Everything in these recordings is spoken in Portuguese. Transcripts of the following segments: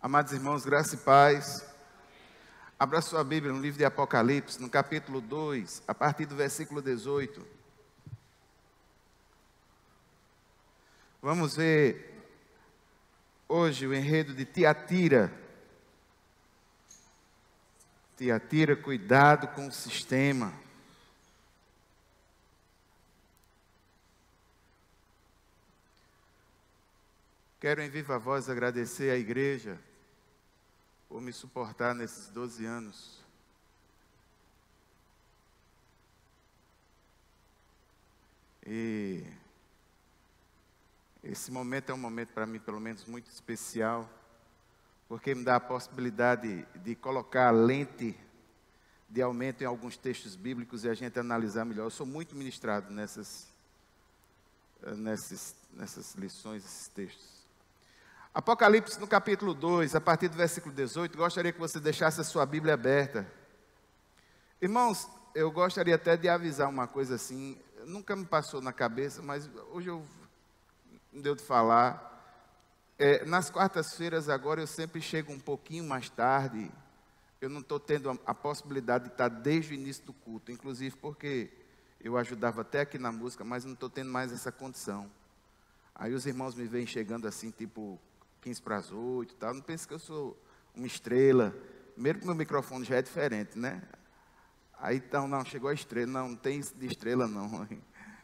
Amados irmãos, graça e paz. Abra sua Bíblia no livro de Apocalipse, no capítulo 2, a partir do versículo 18. Vamos ver hoje o enredo de Tiatira. Tiatira, cuidado com o sistema. Quero em viva voz agradecer à igreja por me suportar nesses 12 anos. E esse momento é um momento para mim, pelo menos, muito especial, porque me dá a possibilidade de colocar a lente de aumento em alguns textos bíblicos e a gente analisar melhor. Eu sou muito ministrado nessas lições, esses textos. Apocalipse no capítulo 2, a partir do versículo 18, gostaria que você deixasse a sua Bíblia aberta. Irmãos, eu gostaria até de avisar uma coisa assim, nunca me passou na cabeça, mas hoje me deu de falar. Nas quartas-feiras agora eu sempre chego um pouquinho mais tarde, eu não estou tendo a possibilidade de estar desde o início do culto, inclusive porque eu ajudava até aqui na música, mas não estou tendo mais essa condição. Aí os irmãos me veem chegando assim, tipo 15 para as 8 e tal. Não pense que eu sou uma estrela. Primeiro que o meu microfone já é diferente, né? Aí então, não, chegou a estrela. Não tem de estrela não.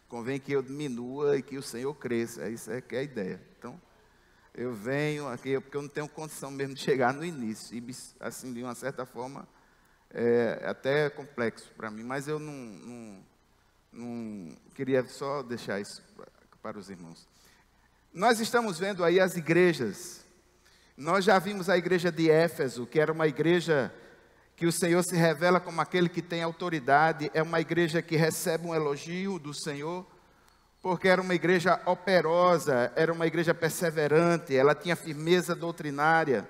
Convém que eu diminua e que o Senhor cresça. Isso é que é a ideia. Então, eu venho aqui, porque eu não tenho condição mesmo de chegar no início. E assim, de uma certa forma, é até complexo para mim. Mas eu não queria só deixar isso para os irmãos. Nós estamos vendo aí as igrejas. Nós já vimos a igreja de Éfeso, que era uma igreja que o Senhor se revela como aquele que tem autoridade. É uma igreja que recebe um elogio do Senhor, porque era uma igreja operosa, era uma igreja perseverante, ela tinha firmeza doutrinária.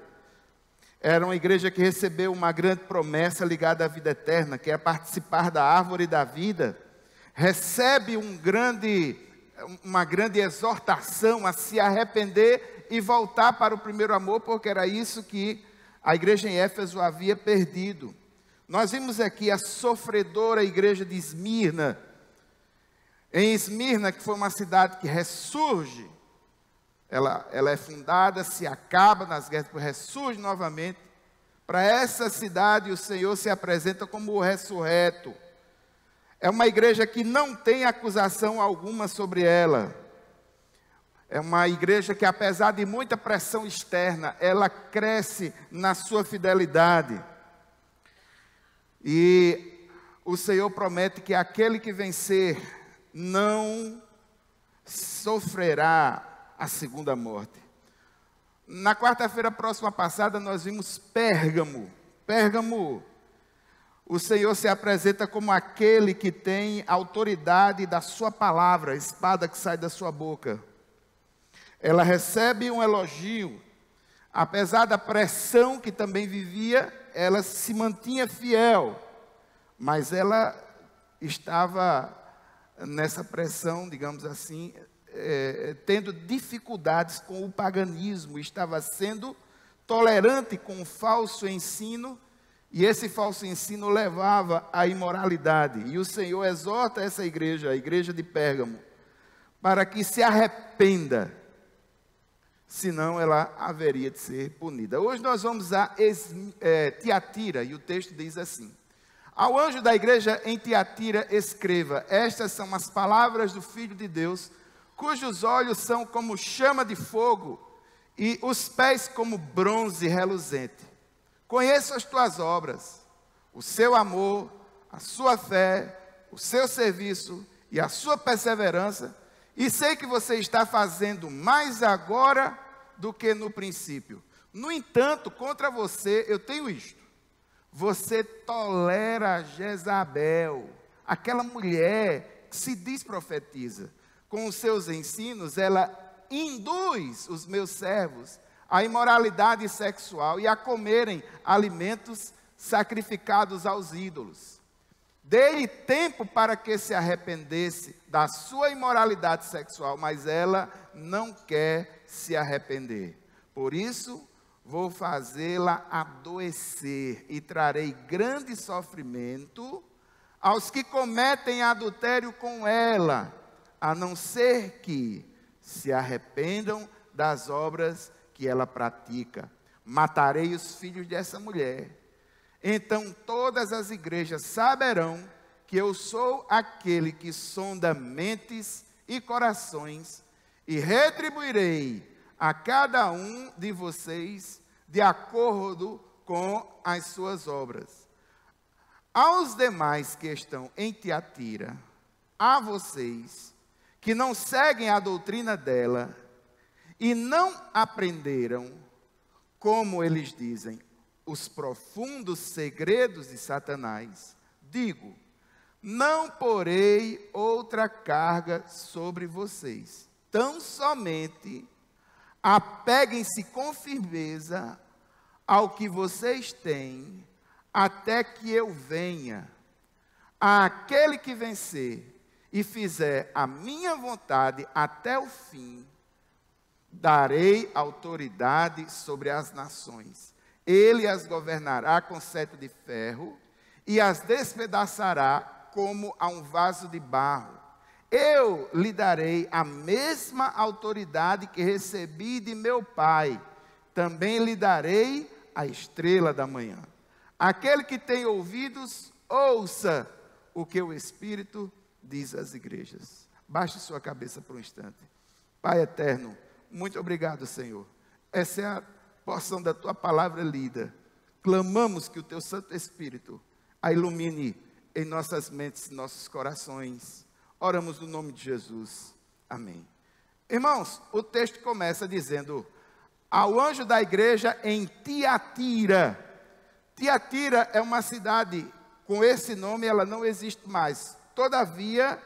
Era uma igreja que recebeu uma grande promessa ligada à vida eterna, que é participar da árvore da vida. Recebe uma grande exortação a se arrepender e voltar para o primeiro amor, porque era isso que a igreja em Éfeso havia perdido. Nós vimos aqui a sofredora igreja de Esmirna. Em Esmirna, que foi uma cidade que ressurge, ela é fundada, se acaba nas guerras, depois ressurge novamente. Para essa cidade o Senhor se apresenta como o ressurreto. É uma igreja que não tem acusação alguma sobre ela. É uma igreja que, apesar de muita pressão externa, ela cresce na sua fidelidade. E o Senhor promete que aquele que vencer não sofrerá a segunda morte. Na quarta-feira próxima passada, nós vimos Pérgamo. Pérgamo, o Senhor se apresenta como aquele que tem autoridade da sua palavra, a espada que sai da sua boca. Ela recebe um elogio, apesar da pressão que também vivia, ela se mantinha fiel, mas ela estava nessa pressão, digamos assim, tendo dificuldades com o paganismo, estava sendo tolerante com o falso ensino, e esse falso ensino levava à imoralidade. E o Senhor exorta essa igreja, a igreja de Pérgamo, para que se arrependa, senão ela haveria de ser punida. Hoje nós vamos a Tiatira, e o texto diz assim: ao anjo da igreja em Tiatira escreva, estas são as palavras do Filho de Deus, cujos olhos são como chama de fogo, e os pés como bronze reluzente. Conheço as tuas obras, o seu amor, a sua fé, o seu serviço e a sua perseverança, e sei que você está fazendo mais agora do que no princípio. No entanto, contra você eu tenho isto: você tolera Jezabel, aquela mulher que se diz profetiza. Com os seus ensinos, ela induz os meus servos à imoralidade sexual e a comerem alimentos sacrificados aos ídolos. Dei-lhe tempo para que se arrependesse da sua imoralidade sexual, mas ela não quer se arrepender. Por isso, vou fazê-la adoecer e trarei grande sofrimento aos que cometem adultério com ela, a não ser que se arrependam das obras que ela pratica. Matarei os filhos dessa mulher. Então todas as igrejas saberão que eu sou aquele que sonda mentes e corações, e retribuirei a cada um de vocês de acordo com as suas obras. Aos demais que estão em Tiatira, a vocês que não seguem a doutrina dela e não aprenderam, como eles dizem, os profundos segredos de Satanás, digo: não porei outra carga sobre vocês, tão somente apeguem-se com firmeza ao que vocês têm, até que eu venha. Aquele que vencer e fizer a minha vontade até o fim, darei autoridade sobre as nações. Ele as governará com cetro de ferro e as despedaçará como a um vaso de barro. Eu lhe darei a mesma autoridade que recebi de meu Pai. Também lhe darei a estrela da manhã. Aquele que tem ouvidos, ouça o que o Espírito diz às igrejas. Baixe sua cabeça por um instante. Pai eterno, muito obrigado, Senhor. Essa é a porção da tua palavra lida. Clamamos que o teu Santo Espírito a ilumine em nossas mentes e nossos corações. Oramos no nome de Jesus. Amém. Irmãos, o texto começa dizendo: ao anjo da igreja em Tiatira. Tiatira é uma cidade, com esse nome ela não existe mais. Todavia,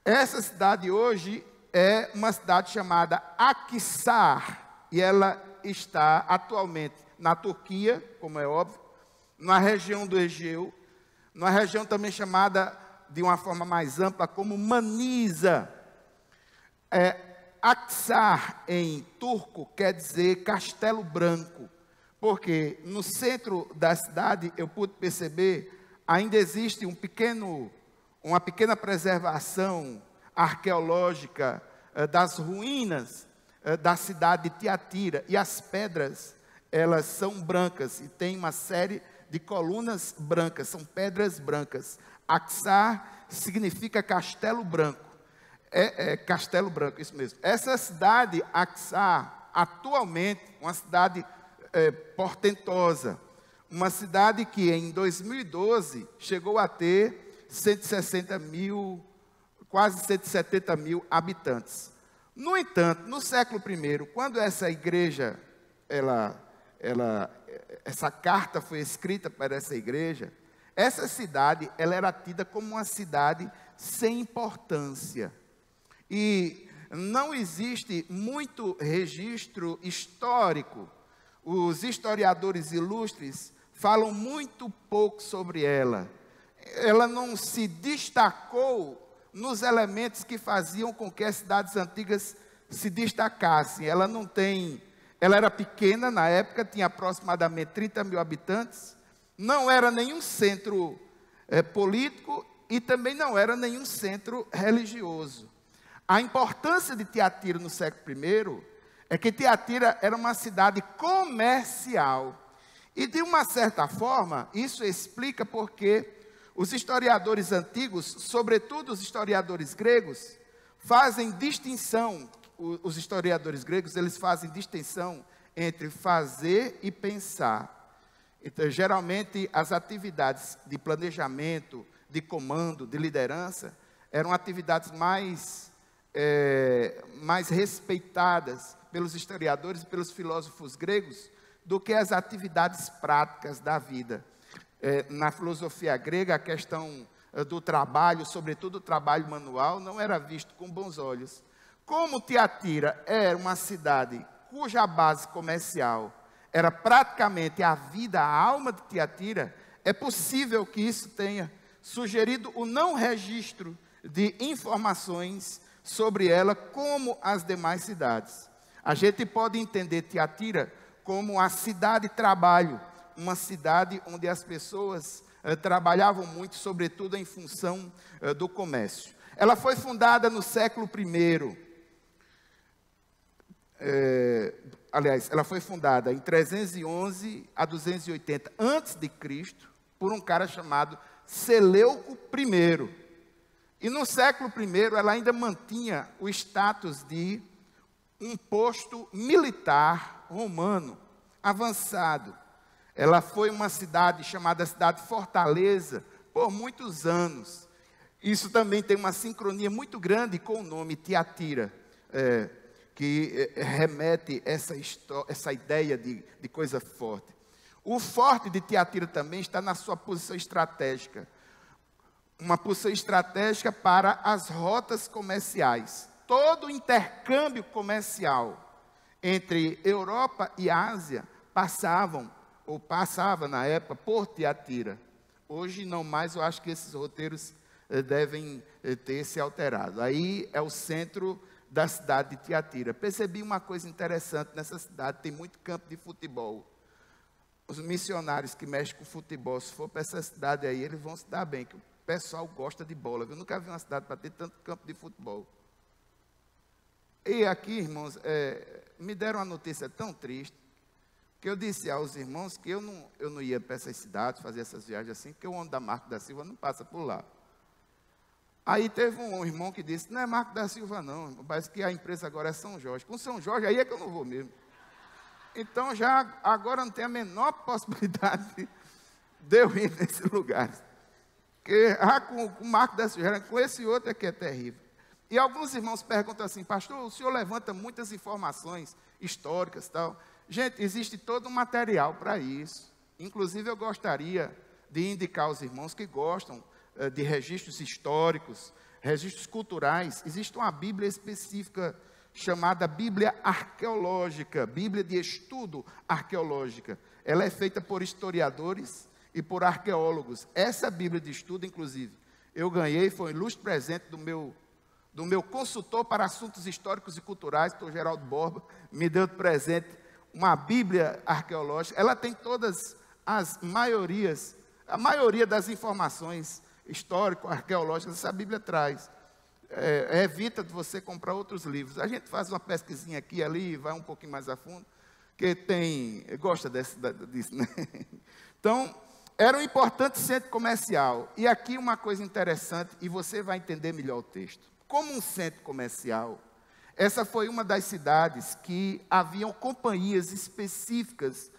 essa cidade hoje é uma cidade chamada Aksar. E ela está atualmente na Turquia, como é óbvio, na região do Egeu, numa região também chamada, de uma forma mais ampla, como Manisa. Aksar, em turco, quer dizer Castelo Branco, porque no centro da cidade, eu pude perceber, ainda existe uma pequena preservação arqueológica das ruínas da cidade de Tiatira, e as pedras, elas são brancas, e tem uma série de colunas brancas, são pedras brancas. Aksar significa Castelo Branco. Castelo Branco, isso mesmo. Essa cidade, Aksar, atualmente, uma cidade portentosa, uma cidade que em 2012 chegou a ter 160 mil, quase 170 mil habitantes. No entanto, no século I, quando essa igreja, essa carta foi escrita para essa igreja, essa cidade, ela era tida como uma cidade sem importância. E não existe muito registro histórico. Os historiadores ilustres falam muito pouco sobre ela. Ela não se destacou nos elementos que faziam com que as cidades antigas se destacassem. Ela era pequena na época, tinha aproximadamente 30 mil habitantes, não era nenhum centro político e também não era nenhum centro religioso. A importância de Tiatira no século I é que Tiatira era uma cidade comercial. E de uma certa forma, isso explica porque os historiadores antigos, sobretudo os historiadores gregos, fazem distinção. Os historiadores gregos, eles fazem distinção entre fazer e pensar. Então, geralmente, as atividades de planejamento, de comando, de liderança, eram atividades mais respeitadas pelos historiadores e pelos filósofos gregos do que as atividades práticas da vida. Na filosofia grega, a questão do trabalho, sobretudo o trabalho manual, não era visto com bons olhos. Como Tiatira era uma cidade cuja base comercial era praticamente a vida, a alma de Tiatira, é possível que isso tenha sugerido o não registro de informações sobre ela como as demais cidades. A gente pode entender Tiatira como a cidade-trabalho, uma cidade onde as pessoas trabalhavam muito, sobretudo em função do comércio. Ela foi fundada no século I. Ela foi fundada em 311 a 280 a.C., por um cara chamado Seleuco I. E no século I, ela ainda mantinha o status de um posto militar romano avançado. Ela foi uma cidade chamada cidade fortaleza por muitos anos. Isso também tem uma sincronia muito grande com o nome Tiatira, que remete essa ideia de coisa forte. O forte de Tiatira também está na sua posição estratégica. Uma posição estratégica para as rotas comerciais. Todo o intercâmbio comercial entre Europa e Ásia passava na época por Tiatira. Hoje não mais, eu acho que esses roteiros devem ter se alterado. Aí é o centro da cidade de Tiatira. Percebi uma coisa interessante nessa cidade, tem muito campo de futebol. Os missionários que mexem com futebol, se for para essa cidade aí, eles vão se dar bem, que o pessoal gosta de bola. Eu nunca vi uma cidade para ter tanto campo de futebol. E aqui, irmãos, me deram uma notícia tão triste, que eu disse aos irmãos que eu não ia para essas cidades, fazer essas viagens assim, porque o ônibus da Marco da Silva não passa por lá. Aí teve um irmão que disse, não é Marco da Silva não, parece que a empresa agora é São Jorge. Com São Jorge, aí é que eu não vou mesmo. Então, agora não tem a menor possibilidade de eu ir nesse lugar. Porque com o Marco da Silva, com esse outro é que é terrível. E alguns irmãos perguntam assim, pastor, o senhor levanta muitas informações históricas e tal. Gente, existe todo um material para isso. Inclusive, eu gostaria de indicar aos irmãos que gostam de registros históricos, registros culturais. Existe uma Bíblia específica chamada Bíblia Arqueológica, Bíblia de Estudo Arqueológica. Ela é feita por historiadores e por arqueólogos. Essa Bíblia de estudo, inclusive, eu ganhei, foi um ilustre presente do meu consultor para assuntos históricos e culturais, Dr. Geraldo Borba, me deu de presente uma Bíblia arqueológica. Ela tem todas a maioria das informações histórico-arqueológicas, essa Bíblia traz. Evita de você comprar outros livros. A gente faz uma pesquisinha aqui e ali, vai um pouquinho mais a fundo, que gosta disso, né? Então, era um importante centro comercial. E aqui uma coisa interessante, e você vai entender melhor o texto. Como um centro comercial, essa foi uma das cidades que haviam companhias específicas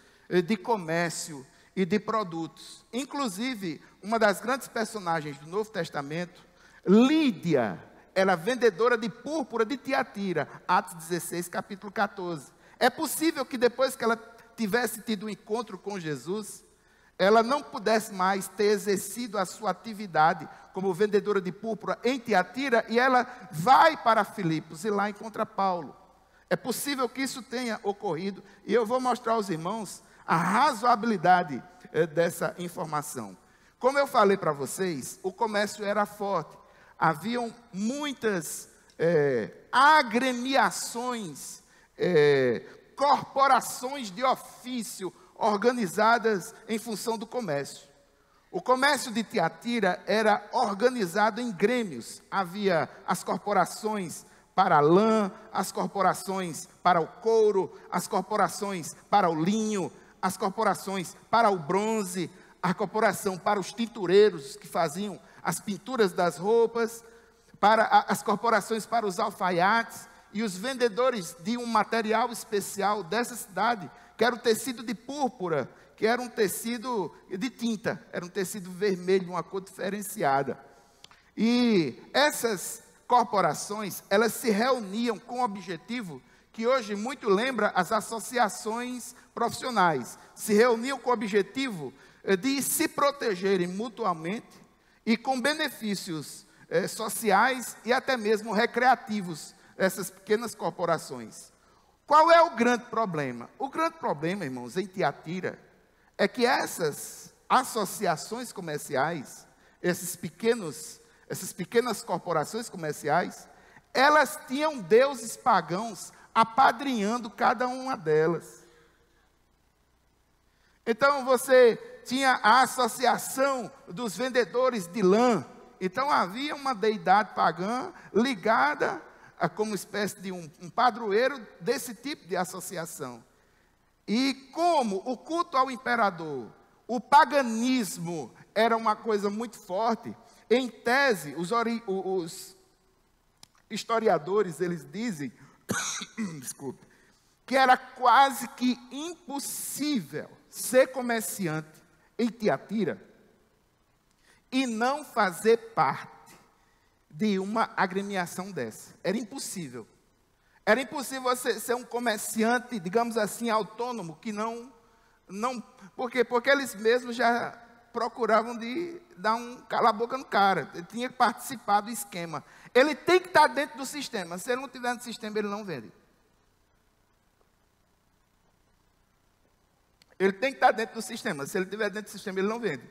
de comércio e de produtos. Inclusive, uma das grandes personagens do Novo Testamento, Lídia, era vendedora de púrpura de Tiatira, Atos 16, capítulo 14. É possível que depois que ela tivesse tido um encontro com Jesus, ela não pudesse mais ter exercido a sua atividade como vendedora de púrpura em Tiatira, e ela vai para Filipos e lá encontra Paulo. É possível que isso tenha ocorrido, e eu vou mostrar aos irmãos a razoabilidade dessa informação. Como eu falei para vocês, o comércio era forte. Haviam muitas agremiações, corporações de ofício organizadas em função do comércio. O comércio de Tiatira era organizado em grêmios. Havia as corporações para a lã, as corporações para o couro, as corporações para o linho, as corporações para o bronze, a corporação para os tintureiros que faziam as pinturas das roupas, as corporações para os alfaiates e os vendedores de um material especial dessa cidade, que era o tecido de púrpura, que era um tecido de tinta, era um tecido vermelho, de uma cor diferenciada. E essas corporações, elas se reuniam com o objetivo que hoje muito lembra as associações profissionais. Se reuniam com o objetivo de se protegerem mutuamente e com benefícios sociais e até mesmo recreativos dessas pequenas corporações. Qual é o grande problema? O grande problema, irmãos, em Tiatira, é que essas associações comerciais, essas pequenas corporações comerciais, elas tinham deuses pagãos apadrinhando cada uma delas. Então você tinha a associação dos vendedores de lã. Então havia uma deidade pagã ligada a como espécie de um padroeiro desse tipo de associação. E como o culto ao imperador, o paganismo era uma coisa muito forte, em tese, os historiadores, eles dizem, desculpe, que era quase que impossível ser comerciante em Tiatira e não fazer parte de uma agremiação dessa. Era impossível. Era impossível você ser um comerciante, digamos assim, autônomo, que não por quê? Porque eles mesmos já procuravam de dar um cala-boca no cara. Ele tinha que participar do esquema. Ele tem que estar dentro do sistema. Se ele não estiver no sistema, ele não vende. Ele tem que estar dentro do sistema. Se ele estiver dentro do sistema, ele não vende.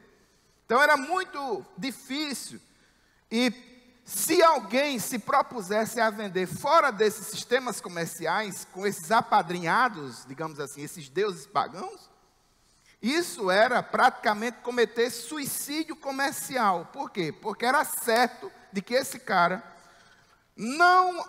Então era muito difícil. E se alguém se propusesse a vender fora desses sistemas comerciais, com esses apadrinhados, digamos assim, esses deuses pagãos, isso era praticamente cometer suicídio comercial. Por quê? Porque era certo de que esse cara não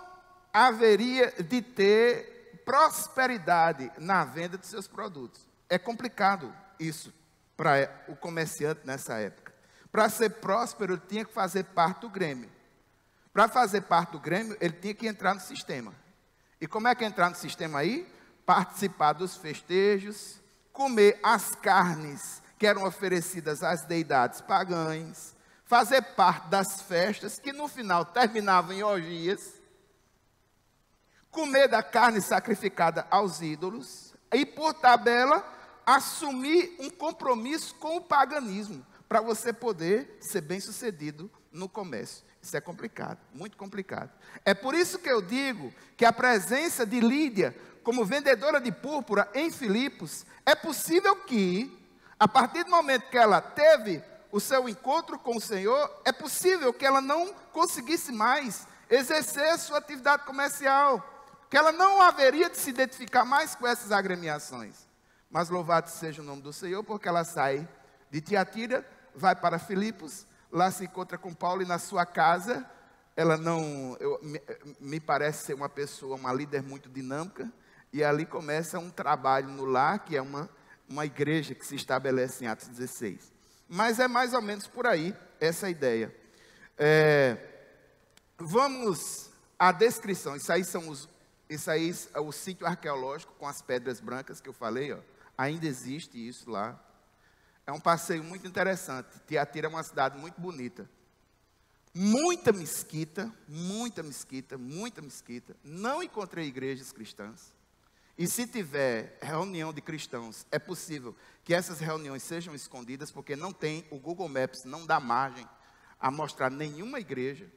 haveria de ter prosperidade na venda de seus produtos. É complicado isso para o comerciante nessa época. Para ser próspero, ele tinha que fazer parte do Grêmio. Para fazer parte do Grêmio, ele tinha que entrar no sistema. E como é que entrar no sistema aí? Participar dos festejos, comer as carnes que eram oferecidas às deidades pagãs, fazer parte das festas, que no final terminavam em orgias, comer da carne sacrificada aos ídolos, e por tabela, assumir um compromisso com o paganismo, para você poder ser bem-sucedido no comércio. Isso é complicado, muito complicado. É por isso que eu digo que a presença de Lídia como vendedora de púrpura em Filipos, é possível que, a partir do momento que ela teve o seu encontro com o Senhor, é possível que ela não conseguisse mais exercer sua atividade comercial, que ela não haveria de se identificar mais com essas agremiações. Mas louvado seja o nome do Senhor, porque ela sai de Tiatira, vai para Filipos, lá se encontra com Paulo e na sua casa, ela me parece ser uma pessoa, uma líder muito dinâmica, e ali começa um trabalho no lar, que é uma igreja que se estabelece em Atos 16. Mas é mais ou menos por aí essa ideia. Vamos à descrição. Isso aí é o sítio arqueológico com as pedras brancas que eu falei, ó. Ainda existe isso lá. É um passeio muito interessante. Tiatira é uma cidade muito bonita. Muita mesquita, muita mesquita, muita mesquita. Não encontrei igrejas cristãs. E se tiver reunião de cristãos, é possível que essas reuniões sejam escondidas, porque não tem, o Google Maps não dá margem a mostrar nenhuma igreja.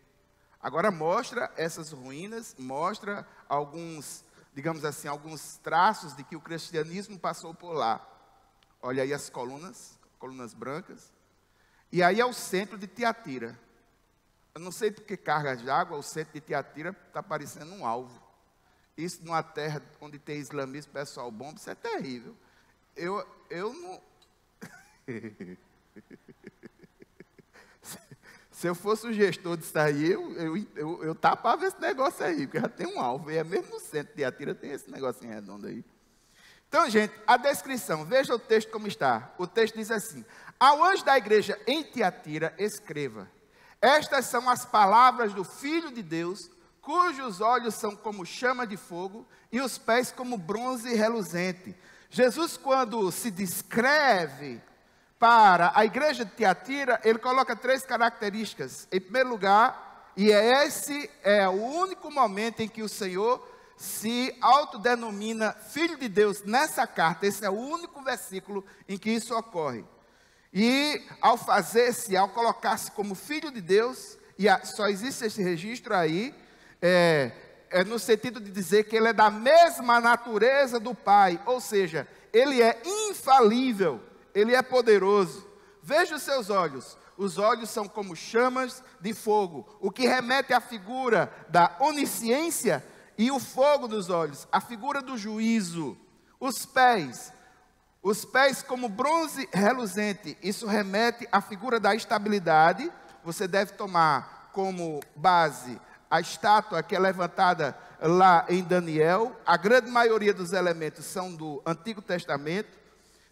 Agora mostra essas ruínas, mostra alguns, digamos assim, alguns traços de que o cristianismo passou por lá. Olha aí as colunas brancas. E aí é o centro de Tiatira. Eu não sei por que cargas de água, o centro de Tiatira está parecendo um alvo. Isso numa terra onde tem islamismo, pessoal bomba, isso é terrível. Eu não... Se eu fosse o gestor disso aí, eu tapava esse negócio aí, porque já tem um alvo, e é mesmo no centro de Tiatira tem esse negocinho redondo aí. Então, gente, a descrição, veja o texto como está. O texto diz assim: ao anjo da igreja em Tiatira, escreva: estas são as palavras do Filho de Deus, cujos olhos são como chama de fogo e os pés como bronze reluzente. Jesus, quando se descreve para a igreja de Tiatira, ele coloca 3 características. Em primeiro lugar, e esse é o único momento em que o Senhor se autodenomina Filho de Deus nessa carta. Esse é o único versículo em que isso ocorre. E ao fazer-se, ao colocar-se como Filho de Deus, e só existe esse registro aí, no sentido de dizer que ele é da mesma natureza do Pai, ou seja, ele é infalível, ele é poderoso. Veja os seus olhos, os olhos são como chamas de fogo, o que remete à figura da onisciência, e o fogo dos olhos, a figura do juízo. Os pés, Os pés como bronze reluzente, isso remete à figura da estabilidade. Você deve tomar como base a estátua que é levantada lá em Daniel. A grande maioria dos elementos são do Antigo Testamento.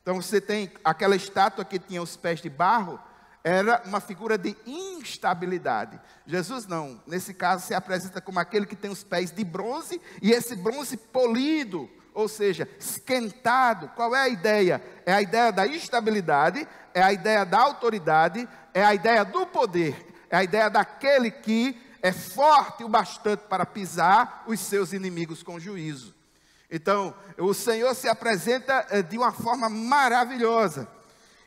Então você tem aquela estátua que tinha os pés de barro, era uma figura de instabilidade. Jesus não, nesse caso se apresenta como aquele que tem os pés de bronze, e esse bronze polido, ou seja, esquentado. Qual é a ideia? É a ideia da estabilidade, é a ideia da autoridade, é a ideia do poder, é a ideia daquele que é forte o bastante para pisar os seus inimigos com juízo. Então, o Senhor se apresenta de uma forma maravilhosa.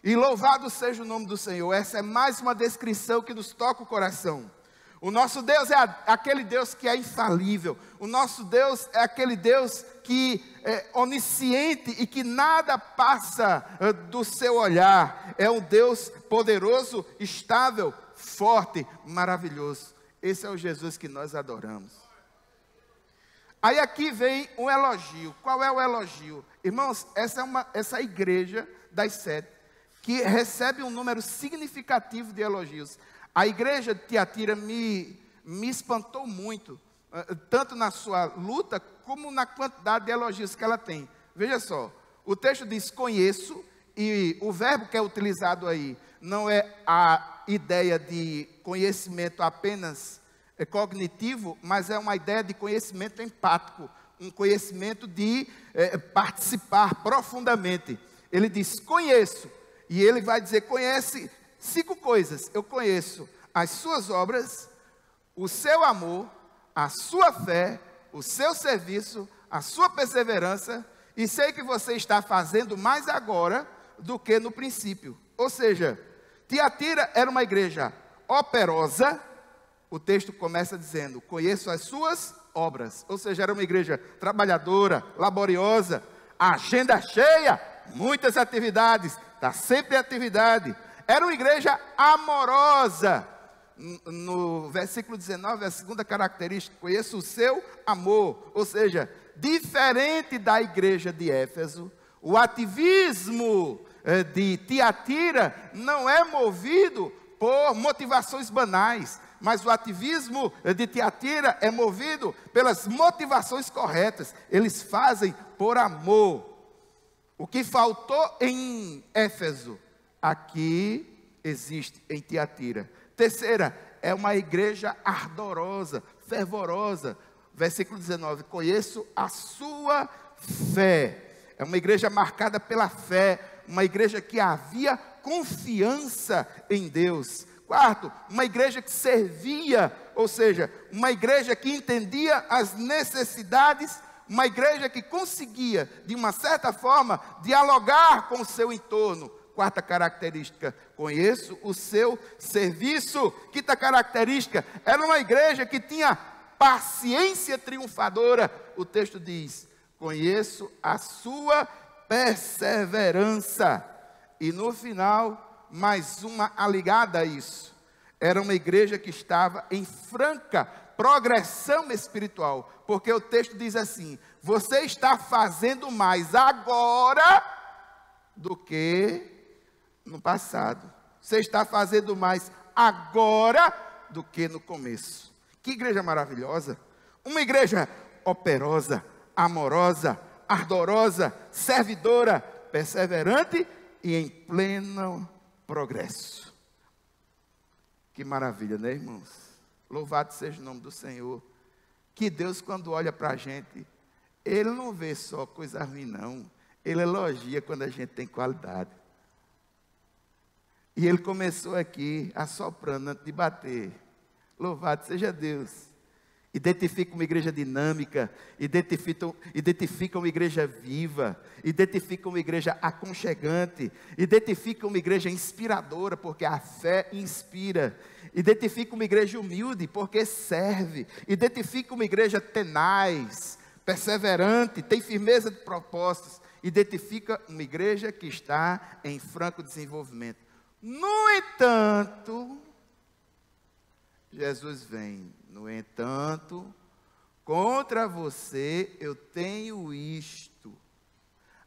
E louvado seja o nome do Senhor. Essa é mais uma descrição que nos toca o coração. O nosso Deus é aquele Deus que é infalível. O nosso Deus é aquele Deus que é onisciente e que nada passa do seu olhar. É um Deus poderoso, estável, forte, maravilhoso. Esse é o Jesus que nós adoramos. Aí aqui vem um elogio. Qual é o elogio? Irmãos, essa igreja das 7, que recebe um número significativo de elogios. A igreja de Tiatira me espantou muito, tanto na sua luta, como na quantidade de elogios que ela tem. Veja só, o texto diz conheço, e o verbo que é utilizado aí, não é a ideia de conhecimento apenas cognitivo, mas é uma ideia de conhecimento empático, um conhecimento de participar profundamente. Ele diz conheço, e ele vai dizer conhece 5 coisas. Eu conheço as suas obras, o seu amor, a sua fé, o seu serviço, a sua perseverança, e sei que você está fazendo mais agora do que no princípio. Ou seja, Tiatira era uma igreja operosa. O texto começa dizendo, conheço as suas obras. Ou seja, era uma igreja trabalhadora, laboriosa, agenda cheia, muitas atividades, está sempre em atividade. Era uma igreja amorosa. No versículo 19, a segunda característica, conheço o seu amor. Ou seja, diferente da igreja de Éfeso, o ativismo de Tiatira não é movido por motivações banais, mas o ativismo de Tiatira é movido pelas motivações corretas. Eles fazem por amor. O que faltou em Éfeso, aqui existe em Tiatira. Terceira, é uma igreja ardorosa, fervorosa. Versículo 19, conheço a sua fé. É uma igreja marcada pela fé, uma igreja que havia confiança em Deus. Quarto, uma igreja que servia, ou seja, uma igreja que entendia as necessidades, uma igreja que conseguia, de uma certa forma, dialogar com o seu entorno. Quarta característica, conheço o seu serviço. Quinta característica, era uma igreja que tinha paciência triunfadora. O texto diz, conheço a sua perseverança. E no final, mais uma aligada a isso. Era uma igreja que estava em franca progressão espiritual. Porque o texto diz assim, você está fazendo mais agora do que no passado. Você está fazendo mais agora do que no começo. Que igreja maravilhosa. Uma igreja operosa, amorosa, ardorosa, servidora, perseverante e em pleno progresso. Que maravilha, né, irmãos? Louvado seja o nome do Senhor. Que Deus, quando olha para a gente, Ele não vê só coisa ruim, não. Ele elogia quando a gente tem qualidade. E Ele começou aqui, assoprando antes de bater. Louvado seja Deus. Identifica uma igreja dinâmica, identifica uma igreja viva, identifica uma igreja aconchegante, identifica uma igreja inspiradora, porque a fé inspira, identifica uma igreja humilde, porque serve, identifica uma igreja tenaz, perseverante, tem firmeza de propósitos, identifica uma igreja que está em franco desenvolvimento. No entanto, Jesus vem. No entanto, contra você eu tenho isto.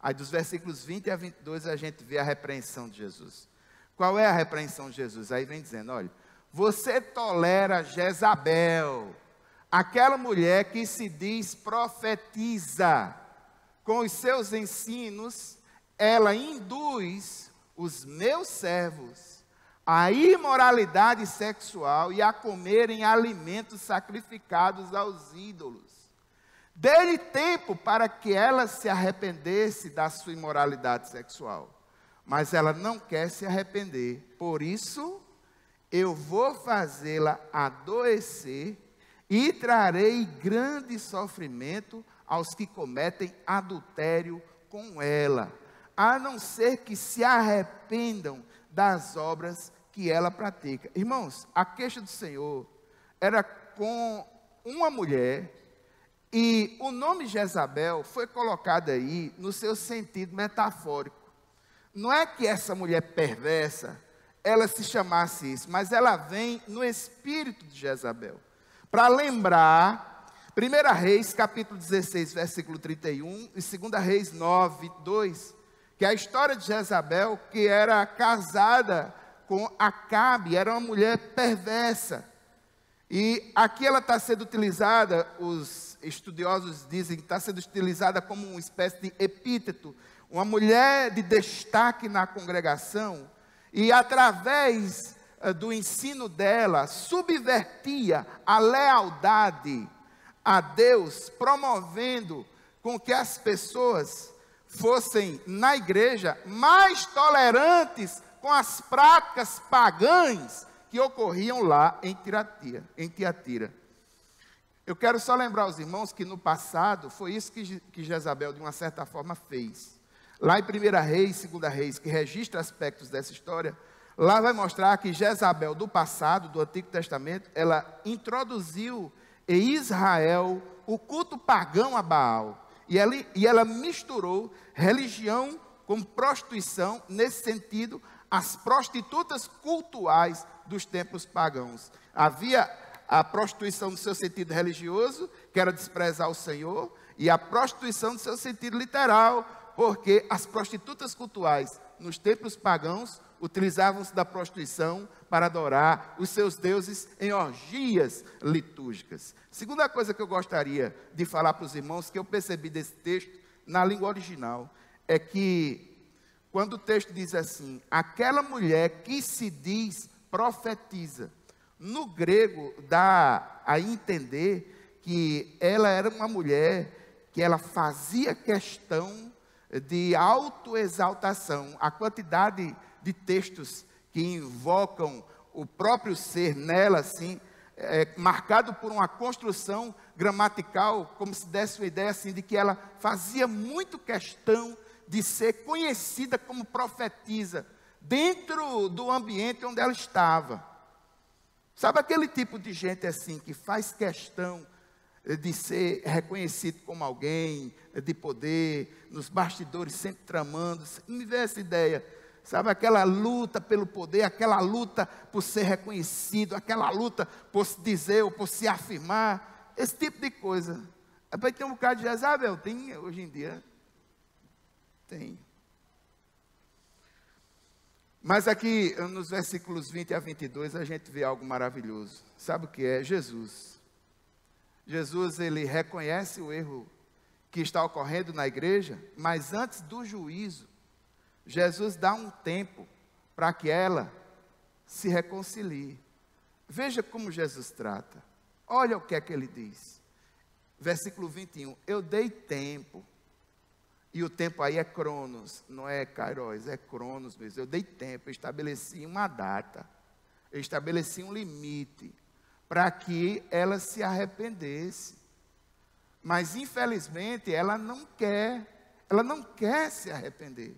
Aí dos versículos 20 a 22 a gente vê a repreensão de Jesus. Qual é a repreensão de Jesus? Aí vem dizendo, olha, você tolera Jezabel, aquela mulher que se diz profetiza. Com os seus ensinos, ela induz os meus servos à imoralidade sexual e a comerem alimentos sacrificados aos ídolos. Dê-lhe tempo para que ela se arrependesse da sua imoralidade sexual. Mas ela não quer se arrepender. Por isso, eu vou fazê-la adoecer e trarei grande sofrimento aos que cometem adultério com ela, a não ser que se arrependam das obras que ela pratica. Irmãos, a queixa do Senhor era com uma mulher, e o nome Jezabel foi colocado aí no seu sentido metafórico. Não é que essa mulher perversa, ela se chamasse isso, mas ela vem no espírito de Jezabel. Para lembrar, 1 Reis, capítulo 16, versículo 31, e 2 Reis 9, 2, que é a história de Jezabel, que era casada com Acabe, era uma mulher perversa. E aqui ela está sendo utilizada, os estudiosos dizem que está sendo utilizada como uma espécie de epíteto, uma mulher de destaque na congregação, e através do ensino dela, subvertia a lealdade a Deus, promovendo com que as pessoas fossem na igreja mais tolerantes com as práticas pagãs que ocorriam lá em Tiatira. Eu quero só lembrar aos irmãos que no passado foi isso que Jezabel de uma certa forma fez. Lá em 1 Reis, 2 Reis, que registra aspectos dessa história, lá vai mostrar que Jezabel do passado, do Antigo Testamento, ela introduziu em Israel o culto pagão a Baal. E ela misturou religião com prostituição, nesse sentido, as prostitutas cultuais dos templos pagãos. Havia a prostituição no seu sentido religioso, que era desprezar o Senhor, e a prostituição no seu sentido literal, porque as prostitutas cultuais nos templos pagãos utilizavam-se da prostituição para adorar os seus deuses em orgias litúrgicas. Segunda coisa que eu gostaria de falar para os irmãos, que eu percebi desse texto na língua original, é que quando o texto diz assim, aquela mulher que se diz profetiza, no grego dá a entender que ela era uma mulher que ela fazia questão de autoexaltação. A quantidade de textos que invocam o próprio ser nela, assim, marcado por uma construção gramatical, como se desse uma ideia assim, de que ela fazia muito questão de ser conhecida como profetisa, dentro do ambiente onde ela estava. Sabe aquele tipo de gente assim, que faz questão de ser reconhecido como alguém, de poder, nos bastidores sempre tramando, me vê essa ideia, sabe, aquela luta pelo poder, aquela luta por ser reconhecido, aquela luta por se dizer ou por se afirmar, esse tipo de coisa. Vai ter um bocado de Jezabel, tem hoje em dia, tem. Mas aqui, nos versículos 20 a 22, a gente vê algo maravilhoso. Sabe o que é? Jesus. Jesus, ele reconhece o erro que está ocorrendo na igreja, mas antes do juízo, Jesus dá um tempo para que ela se reconcilie. Veja como Jesus trata. Olha o que é que ele diz. Versículo 21. Eu dei tempo. E o tempo aí é cronos, não é kairos, é cronos mesmo. Eu dei tempo, eu estabeleci uma data, eu estabeleci um limite para que ela se arrependesse. Mas infelizmente ela não quer se arrepender.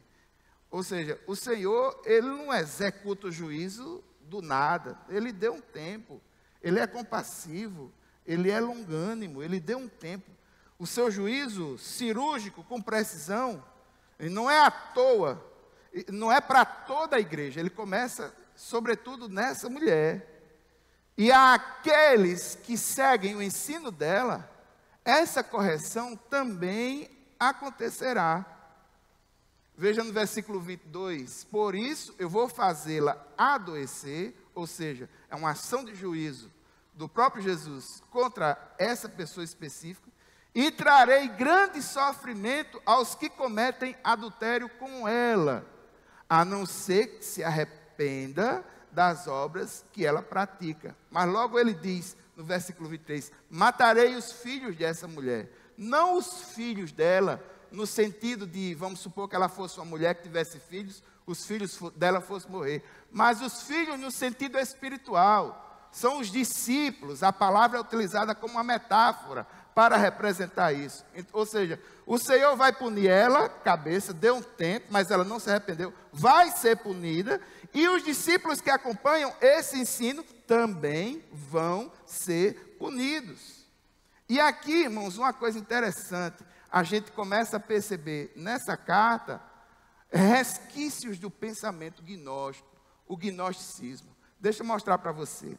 Ou seja, o Senhor, ele não executa o juízo do nada, ele deu um tempo, ele é compassivo, ele é longânimo, ele deu um tempo. O seu juízo cirúrgico, com precisão, não é à toa, não é para toda a igreja, ele começa, sobretudo, nessa mulher. E àqueles que seguem o ensino dela, essa correção também acontecerá. Veja no versículo 22, por isso eu vou fazê-la adoecer, ou seja, é uma ação de juízo do próprio Jesus contra essa pessoa específica, e trarei grande sofrimento aos que cometem adultério com ela, a não ser que se arrependa das obras que ela pratica. Mas logo ele diz, no versículo 23, matarei os filhos dessa mulher, não os filhos dela, no sentido de, vamos supor que ela fosse uma mulher que tivesse filhos, os filhos dela fossem morrer, mas os filhos no sentido espiritual, são os discípulos, a palavra é utilizada como uma metáfora, para representar isso. Ou seja, o Senhor vai punir ela, cabeça, deu um tempo, mas ela não se arrependeu, vai ser punida, e os discípulos que acompanham esse ensino também vão ser punidos. E aqui, irmãos, uma coisa interessante, a gente começa a perceber nessa carta resquícios do pensamento gnóstico, o gnosticismo. Deixa eu mostrar para você,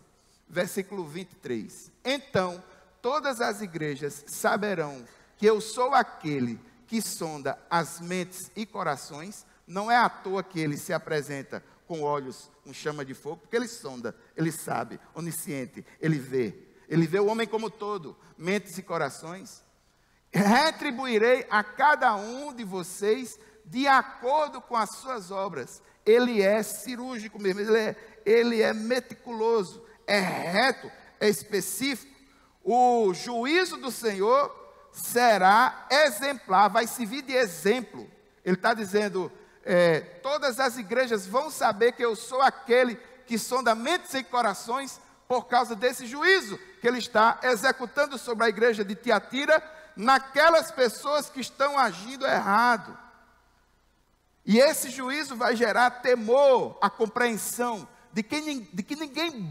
versículo 23. Então, todas as igrejas saberão que eu sou aquele que sonda as mentes e corações. Não é à toa que ele se apresenta com olhos, com chama de fogo, porque ele sonda, ele sabe, onisciente, ele vê o homem como todo, mentes e corações. Retribuirei a cada um de vocês de acordo com as suas obras. Ele é cirúrgico mesmo, ele é meticuloso, é reto, é específico. O juízo do Senhor será exemplar, vai servir de exemplo. Ele está dizendo, todas as igrejas vão saber que eu sou aquele que sonda mentes e corações por causa desse juízo que ele está executando sobre a igreja de Tiatira, naquelas pessoas que estão agindo errado. E esse juízo vai gerar temor, a compreensão de que ninguém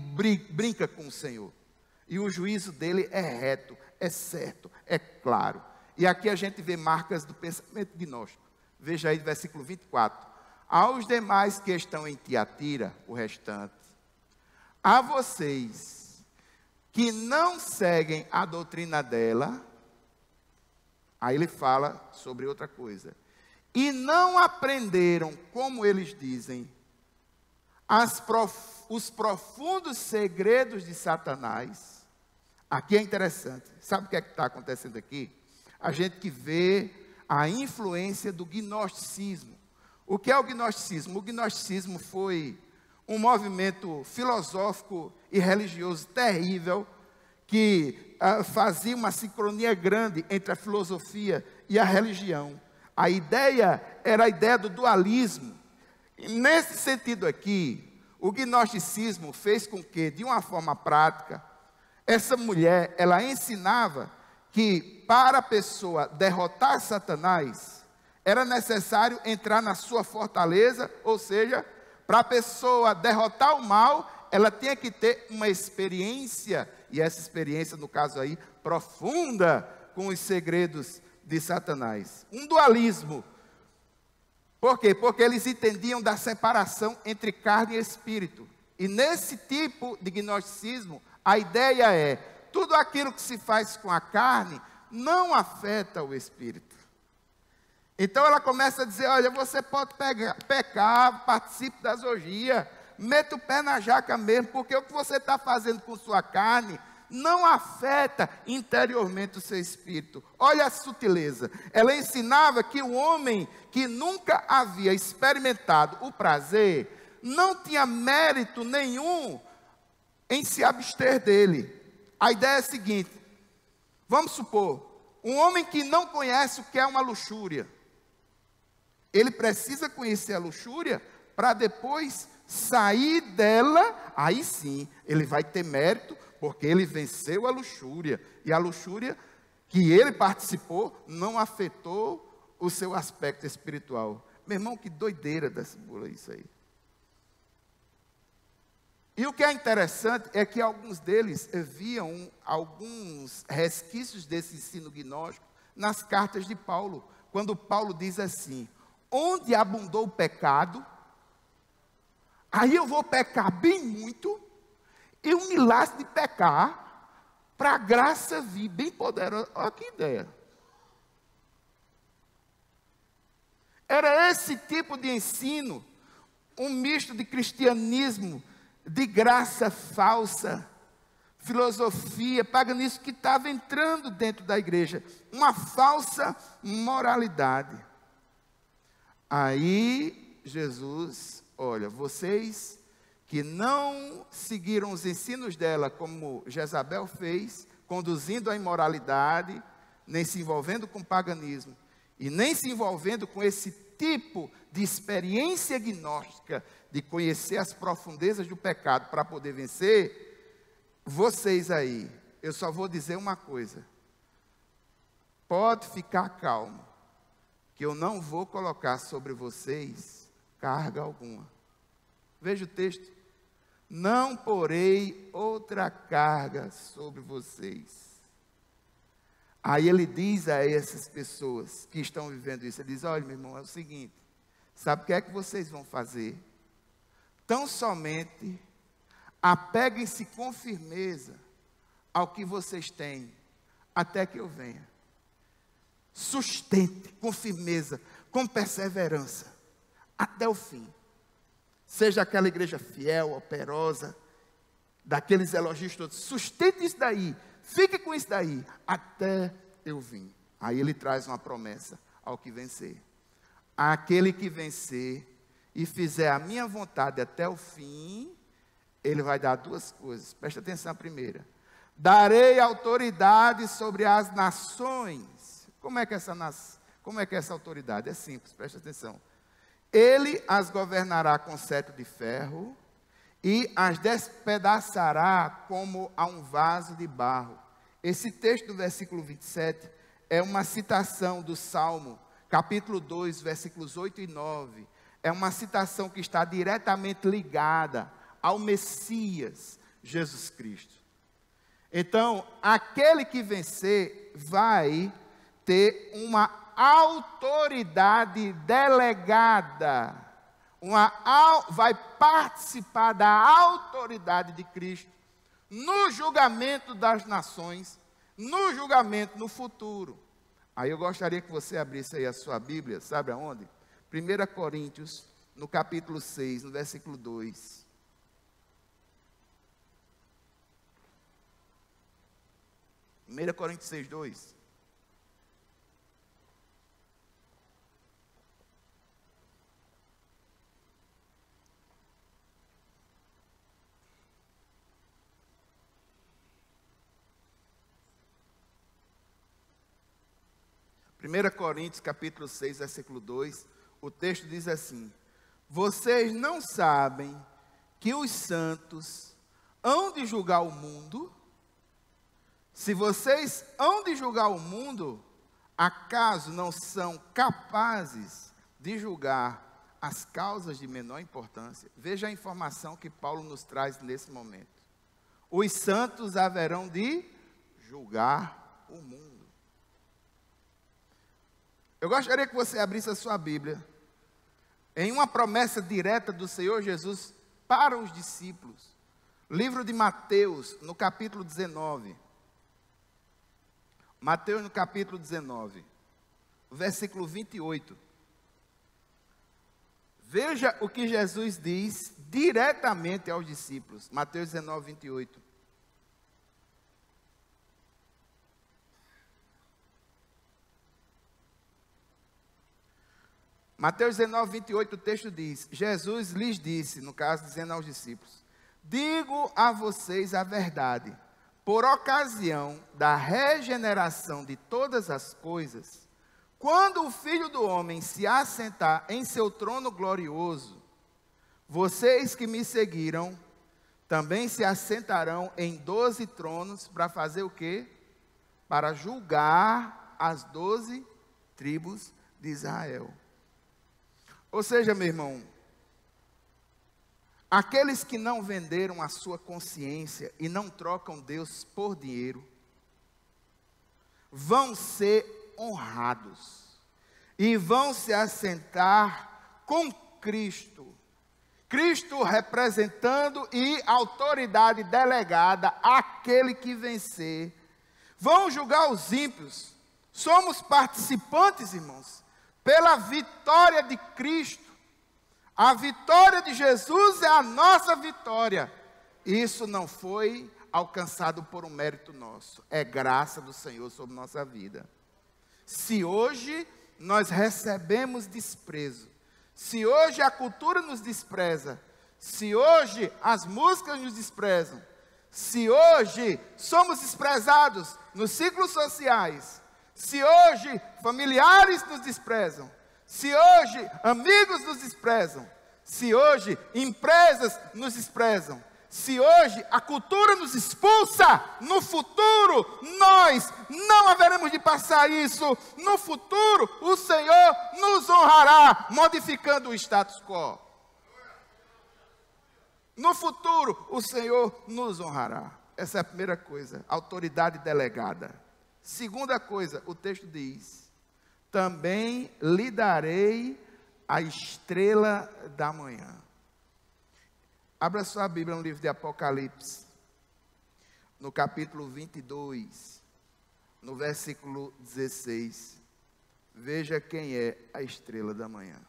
brinca com o Senhor. E o juízo dele é reto, é certo, é claro. E aqui a gente vê marcas do pensamento gnóstico. Veja aí, versículo 24. Aos demais que estão em Tiatira, o restante, a vocês que não seguem a doutrina dela, aí ele fala sobre outra coisa, e não aprenderam, como eles dizem, os profundos segredos de Satanás. Aqui é interessante, sabe o que é que está acontecendo aqui? A gente que vê a influência do gnosticismo. O que é o gnosticismo? O gnosticismo foi um movimento filosófico e religioso terrível, que fazia uma sincronia grande entre a filosofia e a religião. A ideia era a ideia do dualismo. E nesse sentido aqui, o gnosticismo fez com que, de uma forma prática, essa mulher, ela ensinava que para a pessoa derrotar Satanás, era necessário entrar na sua fortaleza, ou seja, para a pessoa derrotar o mal, ela tinha que ter uma experiência, e essa experiência, no caso aí, profunda, com os segredos de Satanás. Um dualismo. Por quê? Porque eles entendiam da separação entre carne e espírito. E nesse tipo de gnosticismo, a ideia é, tudo aquilo que se faz com a carne, não afeta o espírito. Então ela começa a dizer, olha, você pode pecar, participe das orgias, meta o pé na jaca mesmo, porque o que você está fazendo com sua carne não afeta interiormente o seu espírito. Olha a sutileza. Ela ensinava que o homem que nunca havia experimentado o prazer, não tinha mérito nenhum em se abster dele. A ideia é a seguinte, vamos supor, um homem que não conhece o que é uma luxúria, ele precisa conhecer a luxúria para depois sair dela, aí sim, ele vai ter mérito, porque ele venceu a luxúria, e a luxúria que ele participou não afetou o seu aspecto espiritual. Meu irmão, que doideira dessa bula isso aí. E o que é interessante é que alguns deles viam alguns resquícios desse ensino gnóstico nas cartas de Paulo, quando Paulo diz assim, onde abundou o pecado, aí eu vou pecar bem muito, eu me lasco de pecar, para a graça vir bem poderosa. Olha que ideia. Era esse tipo de ensino, um misto de cristianismo, de graça falsa, filosofia, paganismo que estava entrando dentro da igreja, uma falsa moralidade. Aí Jesus, olha, vocês que não seguiram os ensinos dela como Jezabel fez, conduzindo a imoralidade, nem se envolvendo com paganismo, e nem se envolvendo com esse tipo de experiência gnóstica, de conhecer as profundezas do pecado para poder vencer, vocês aí, eu só vou dizer uma coisa, pode ficar calmo, que eu não vou colocar sobre vocês carga alguma. Veja o texto, não porei outra carga sobre vocês. Aí ele diz a essas pessoas que estão vivendo isso, ele diz, olha meu irmão, é o seguinte, sabe o que é que vocês vão fazer? Tão somente apeguem-se com firmeza ao que vocês têm, até que eu venha. Sustente com firmeza, com perseverança, até o fim. Seja aquela igreja fiel, operosa, daqueles elogios todos, sustente isso daí, fique com isso daí, até eu vim. Aí ele traz uma promessa ao que vencer. Aquele que vencer e fizer a minha vontade até o fim, ele vai dar duas coisas. Presta atenção a primeira. Darei autoridade sobre as nações. Como é que essa autoridade? É simples, presta atenção. Ele as governará com cetro de ferro e as despedaçará como a um vaso de barro. Esse texto do versículo 27 é uma citação do Salmo, capítulo 2, versículos 8 e 9. É uma citação que está diretamente ligada ao Messias, Jesus Cristo. Então, aquele que vencer vai ter uma autoridade delegada, vai participar da autoridade de Cristo no julgamento das nações, no julgamento no futuro. Aí eu gostaria que você abrisse aí a sua Bíblia, sabe aonde? 1 Coríntios, no capítulo 6, no versículo 2. Primeira Coríntios 6, 2. Primeira Coríntios, capítulo 6, versículo 2, o texto diz assim: vocês não sabem que os santos hão de julgar o mundo? Se vocês hão de julgar o mundo, acaso não são capazes de julgar as causas de menor importância? Veja a informação que Paulo nos traz nesse momento. Os santos haverão de julgar o mundo. Eu gostaria que você abrisse a sua Bíblia em uma promessa direta do Senhor Jesus para os discípulos. Livro de Mateus, no capítulo 19. Mateus, no capítulo 19, versículo 28. Veja o que Jesus diz diretamente aos discípulos. Mateus 19, 28. Mateus 19, 28, o texto diz: Jesus lhes disse, no caso dizendo aos discípulos: digo a vocês a verdade, por ocasião da regeneração de todas as coisas, quando o Filho do Homem se assentar em seu trono glorioso, vocês que me seguiram, também se assentarão em 12 tronos, para fazer o quê? Para julgar as 12 tribos de Israel. Ou seja, meu irmão, aqueles que não venderam a sua consciência e não trocam Deus por dinheiro, vão ser honrados e vão se assentar com Cristo. Cristo representando e autoridade delegada àquele que vencer. Vão julgar os ímpios. Somos participantes, irmãos, pela vitória de Cristo. A vitória de Jesus é a nossa vitória. Isso não foi alcançado por um mérito nosso. É graça do Senhor sobre nossa vida. Se hoje nós recebemos desprezo, se hoje a cultura nos despreza, se hoje as músicas nos desprezam, se hoje somos desprezados nos ciclos sociais, se hoje familiares nos desprezam, se hoje amigos nos desprezam, se hoje empresas nos desprezam, se hoje a cultura nos expulsa, no futuro nós não haveremos de passar isso. No futuro o Senhor nos honrará, modificando o status quo. No futuro o Senhor nos honrará. Essa é a primeira coisa, autoridade delegada. Segunda coisa, o texto diz: também lhe darei a estrela da manhã. Abra sua Bíblia no livro de Apocalipse, no capítulo 22, no versículo 16. Veja quem é a estrela da manhã.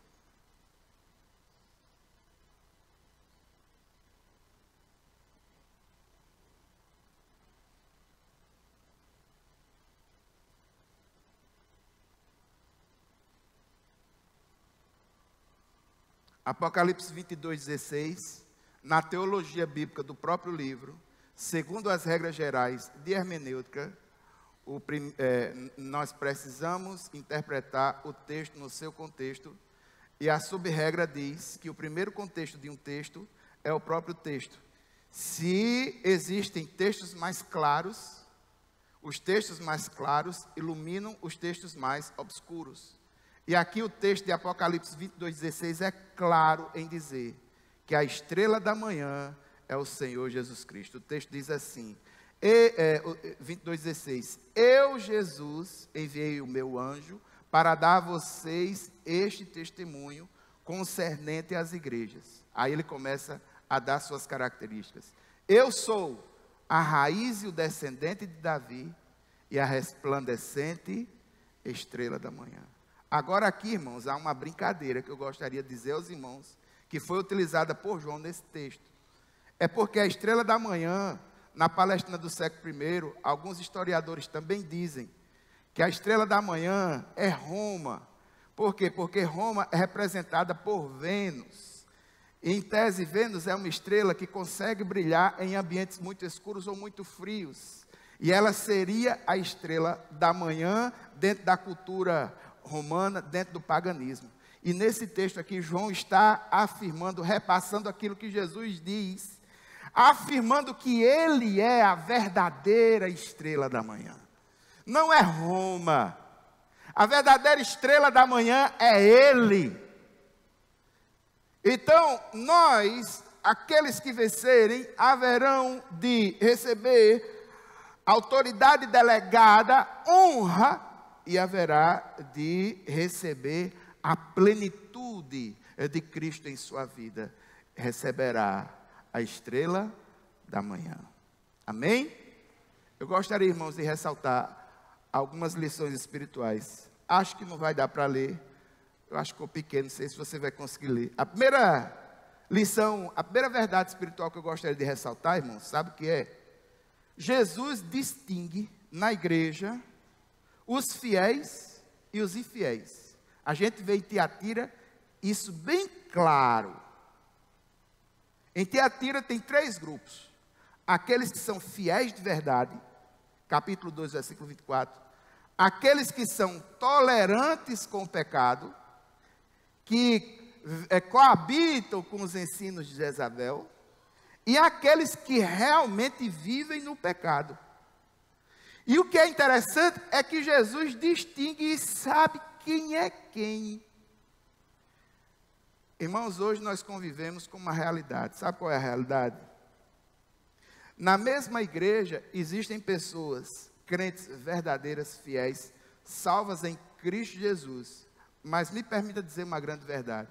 Apocalipse 22, 16. Na teologia bíblica do próprio livro, segundo as regras gerais de hermenêutica, nós precisamos interpretar o texto no seu contexto, e a sub-regra diz que o primeiro contexto de um texto é o próprio texto. Se existem textos mais claros, os textos mais claros iluminam os textos mais obscuros. E aqui o texto de Apocalipse 22, 16 é claro em dizer que a estrela da manhã é o Senhor Jesus Cristo. O texto diz assim, 22:16, eu, Jesus, enviei o meu anjo para dar a vocês este testemunho concernente às igrejas. Aí ele começa a dar suas características. Eu sou a raiz e o descendente de Davi e a resplandecente estrela da manhã. Agora aqui, irmãos, há uma brincadeira que eu gostaria de dizer aos irmãos, que foi utilizada por João nesse texto. É porque a estrela da manhã, na Palestina do século I, alguns historiadores também dizem que a estrela da manhã é Roma. Por quê? Porque Roma é representada por Vênus. E, em tese, Vênus é uma estrela que consegue brilhar em ambientes muito escuros ou muito frios. E ela seria a estrela da manhã dentro da cultura romana, dentro do paganismo. E nesse texto aqui, João está afirmando, repassando aquilo que Jesus diz, afirmando que ele é a verdadeira estrela da manhã. Não é Roma. A verdadeira estrela da manhã é ele. Então, nós, aqueles que vencerem, haverão de receber autoridade delegada, honra, e haverá de receber a plenitude de Cristo em sua vida. Receberá a estrela da manhã. Amém? Eu gostaria, irmãos, de ressaltar algumas lições espirituais. Acho que não vai dar para ler. Eu acho que ficou pequeno, não sei se você vai conseguir ler. A primeira lição, a primeira verdade espiritual que eu gostaria de ressaltar, irmãos, sabe o que é? Jesus distingue na igreja os fiéis e os infiéis. A gente vê em Tiatira isso bem claro. Em Tiatira tem 3 grupos. Aqueles que são fiéis de verdade, capítulo 2, versículo 24. Aqueles que são tolerantes com o pecado, que coabitam com os ensinos de Jezabel, e aqueles que realmente vivem no pecado. E o que é interessante é que Jesus distingue e sabe quem é quem. Irmãos, hoje nós convivemos com uma realidade. Sabe qual é a realidade? Na mesma igreja existem pessoas, crentes verdadeiras, fiéis, salvas em Cristo Jesus. Mas me permita dizer uma grande verdade.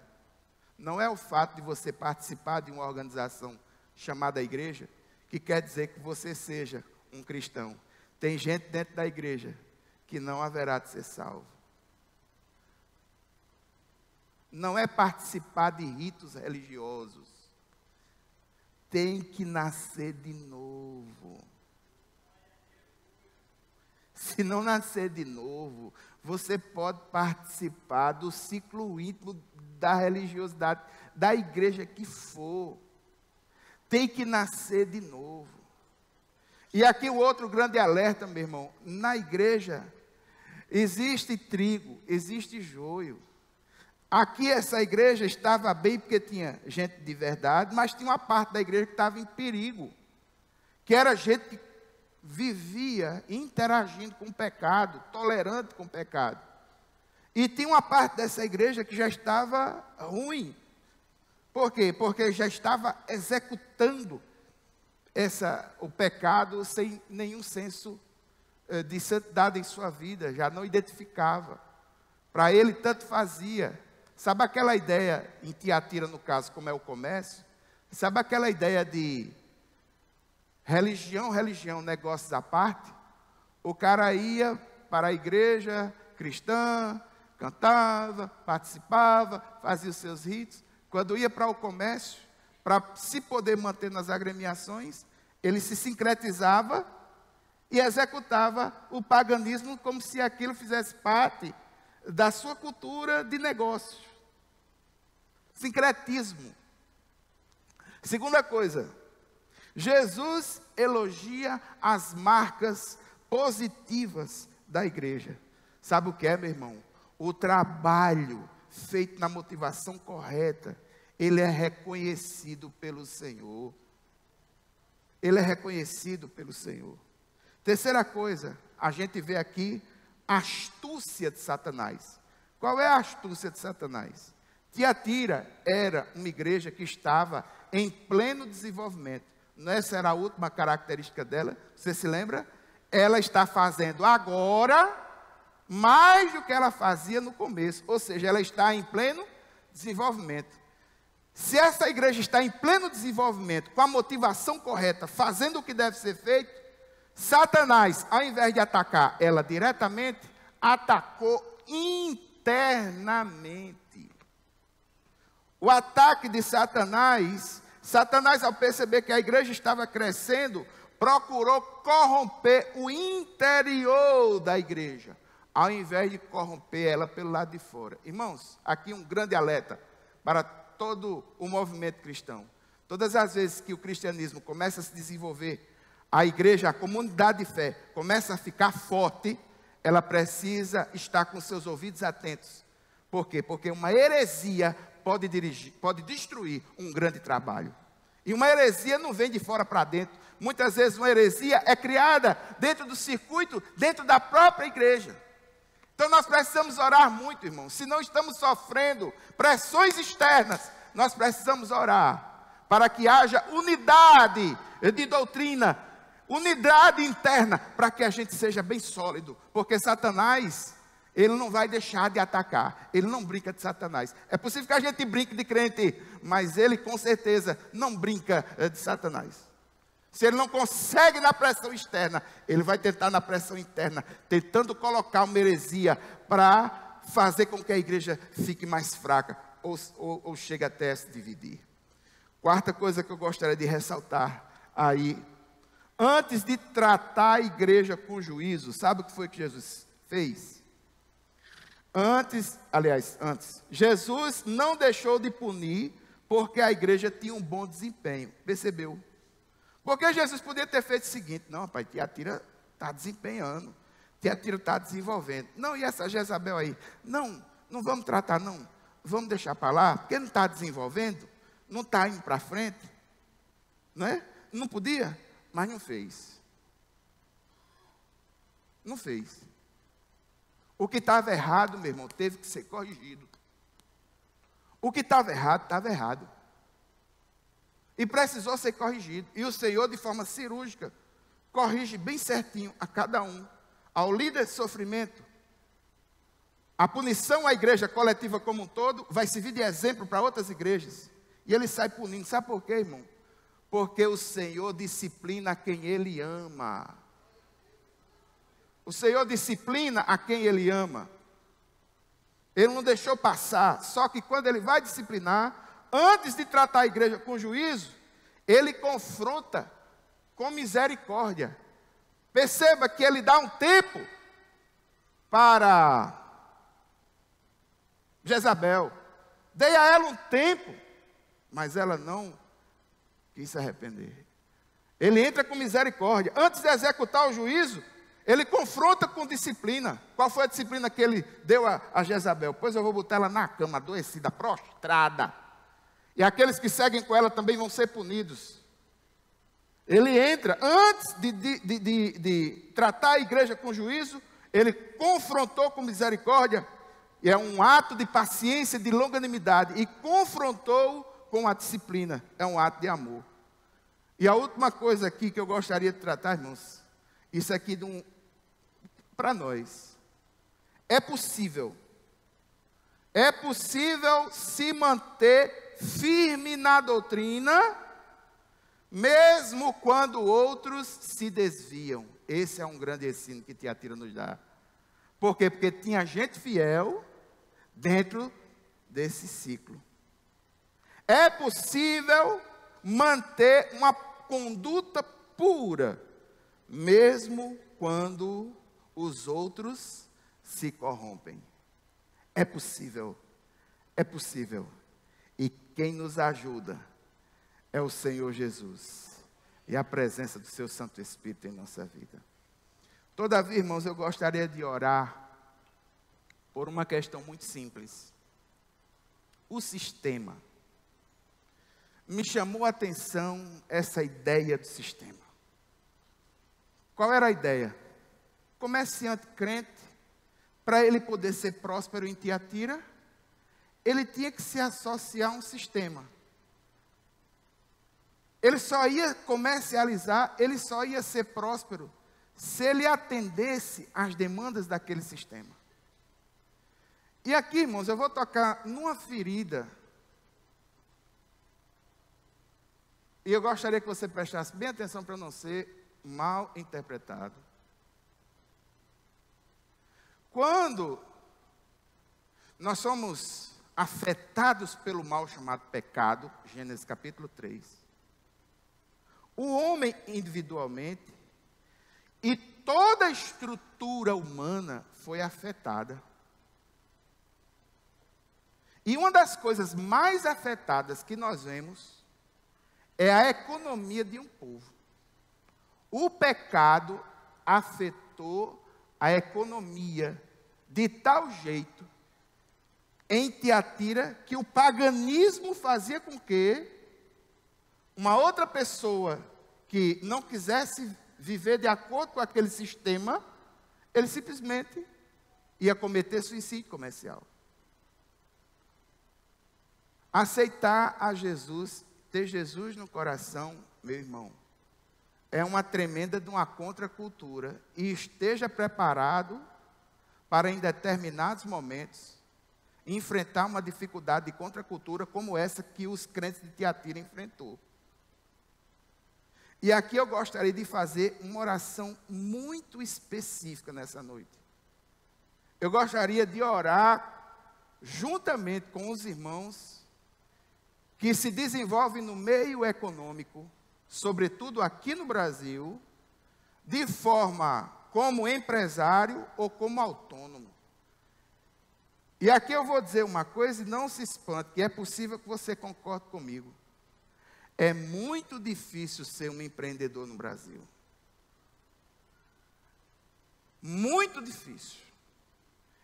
Não é o fato de você participar de uma organização chamada igreja que quer dizer que você seja um cristão. Tem gente dentro da igreja que não haverá de ser salvo. não é participar de ritos religiosos. Tem que nascer de novo. Se não nascer de novo, você pode participar do ciclo íntimo da religiosidade, da igreja que for. Tem que nascer de novo. E aqui o outro grande alerta, meu irmão, na igreja existe trigo, existe joio. Aqui essa igreja estava bem porque tinha gente de verdade, mas tinha uma parte da igreja que estava em perigo, que era gente que vivia interagindo com o pecado, tolerante com o pecado. E tinha uma parte dessa igreja que já estava ruim. Por quê? Porque já estava executando o pecado sem nenhum senso de santidade em sua vida, já não identificava. Para ele tanto fazia. Sabe aquela ideia, em Tiatira no caso, como é o comércio? Sabe aquela ideia de religião, negócios à parte? O cara ia para a igreja cristã, cantava, participava, fazia os seus ritos. Quando ia para o comércio, para se poder manter nas agremiações, ele se sincretizava e executava o paganismo como se aquilo fizesse parte da sua cultura de negócios. Sincretismo. Segunda coisa, Jesus elogia as marcas positivas da igreja. Sabe o que é, meu irmão? O trabalho feito na motivação correta, ele é reconhecido pelo Senhor. Ele é reconhecido pelo Senhor. Terceira coisa, a gente vê aqui a astúcia de Satanás. Qual é a astúcia de Satanás? Tiatira era uma igreja que estava em pleno desenvolvimento. Essa era a última característica dela, você se lembra? Ela está fazendo agora mais do que ela fazia no começo, ou seja, ela está em pleno desenvolvimento. Se essa igreja está em pleno desenvolvimento, com a motivação correta, fazendo o que deve ser feito, Satanás, ao invés de atacar ela diretamente, atacou internamente. O ataque de Satanás, ao perceber que a igreja estava crescendo, procurou corromper o interior da igreja, ao invés de corromper ela pelo lado de fora. Irmãos, aqui um grande alerta para todo o movimento cristão. Todas as vezes que o cristianismo começa a se desenvolver, a igreja, a comunidade de fé, começa a ficar forte, ela precisa estar com seus ouvidos atentos. Por quê? Porque uma heresia pode destruir um grande trabalho. E uma heresia não vem de fora para dentro. Muitas vezes uma heresia é criada dentro do circuito, dentro da própria igreja. Então nós precisamos orar muito, irmãos. Se não estamos sofrendo pressões externas, nós precisamos orar para que haja unidade de doutrina, unidade interna, para que a gente seja bem sólido. Porque Satanás, ele não vai deixar de atacar. Ele não brinca de Satanás. É possível que a gente brinque de crente, mas ele com certeza não brinca de Satanás. Se ele não consegue na pressão externa, ele vai tentar na pressão interna, tentando colocar uma heresia para fazer com que a igreja fique mais fraca, ou chegue até a se dividir. Quarta coisa que eu gostaria de ressaltar aí, antes de tratar a igreja com juízo, sabe o que foi que Jesus fez? Antes, Jesus não deixou de punir, porque a igreja tinha um bom desempenho, percebeu? Porque Jesus podia ter feito o seguinte: não, rapaz, Tiatira está desempenhando, Tiatira está desenvolvendo. Não, e essa Jezabel aí? Não vamos tratar não, vamos deixar para lá, porque não está desenvolvendo, não está indo para frente, não é? Não podia, mas não fez. Não fez. O que estava errado, meu irmão, teve que ser corrigido. O que estava errado. E precisou ser corrigido. E o Senhor, de forma cirúrgica, corrige bem certinho a cada um. Ao líder de sofrimento, a punição à igreja coletiva como um todo vai servir de exemplo para outras igrejas. E ele sai punindo. Sabe por quê, irmão? Porque o Senhor disciplina a quem Ele ama. O Senhor disciplina a quem Ele ama. Ele não deixou passar. Só que quando ele vai disciplinar, antes de tratar a igreja com juízo, ele confronta com misericórdia. Perceba que ele dá um tempo para Jezabel. Dei a ela um tempo, mas ela não quis se arrepender. Ele entra com misericórdia. Antes de executar o juízo, ele confronta com disciplina. Qual foi a disciplina que ele deu a Jezabel? Pois eu vou botar ela na cama, adoecida, prostrada. E aqueles que seguem com ela também vão ser punidos. Ele entra, antes de tratar a igreja com juízo, ele confrontou com misericórdia. E é um ato de paciência, de longanimidade. E confrontou com a disciplina. É um ato de amor. E a última coisa aqui que eu gostaria de tratar, irmãos, isso aqui para nós. É possível se manter firme na doutrina, mesmo quando outros se desviam. Esse é um grande ensino que Tiatira nos dá. Por quê? Porque tinha gente fiel dentro desse ciclo. É possível manter uma conduta pura, mesmo quando os outros se corrompem. É possível. É possível. E quem nos ajuda é o Senhor Jesus e a presença do seu Santo Espírito em nossa vida. Todavia, irmãos, eu gostaria de orar por uma questão muito simples. O sistema. Me chamou a atenção essa ideia do sistema. Qual era a ideia? Comerciante crente, para ele poder ser próspero em Tiatira, ele tinha que se associar a um sistema. Ele só ia comercializar, ele só ia ser próspero se ele atendesse às demandas daquele sistema. E aqui, irmãos, eu vou tocar numa ferida. E eu gostaria que você prestasse bem atenção para não ser mal interpretado. Quando nós somos afetados pelo mal chamado pecado, Gênesis capítulo 3, o homem individualmente e toda a estrutura humana foi afetada. E uma das coisas mais afetadas que nós vemos é a economia de um povo. O pecado afetou a economia de tal jeito em Tiatira que o paganismo fazia com que uma outra pessoa que não quisesse viver de acordo com aquele sistema, ele simplesmente ia cometer suicídio comercial. Aceitar a Jesus, ter Jesus no coração, meu irmão, é uma tremenda de uma contracultura. E esteja preparado para, em determinados momentos, enfrentar uma dificuldade de contracultura como essa que os crentes de Tiatira enfrentou. E aqui eu gostaria de fazer uma oração muito específica nessa noite. Eu gostaria de orar juntamente com os irmãos que se desenvolvem no meio econômico, sobretudo aqui no Brasil, de forma como empresário ou como autônomo. E aqui eu vou dizer uma coisa e não se espante, que é possível que você concorde comigo. É muito difícil ser um empreendedor no Brasil. Muito difícil.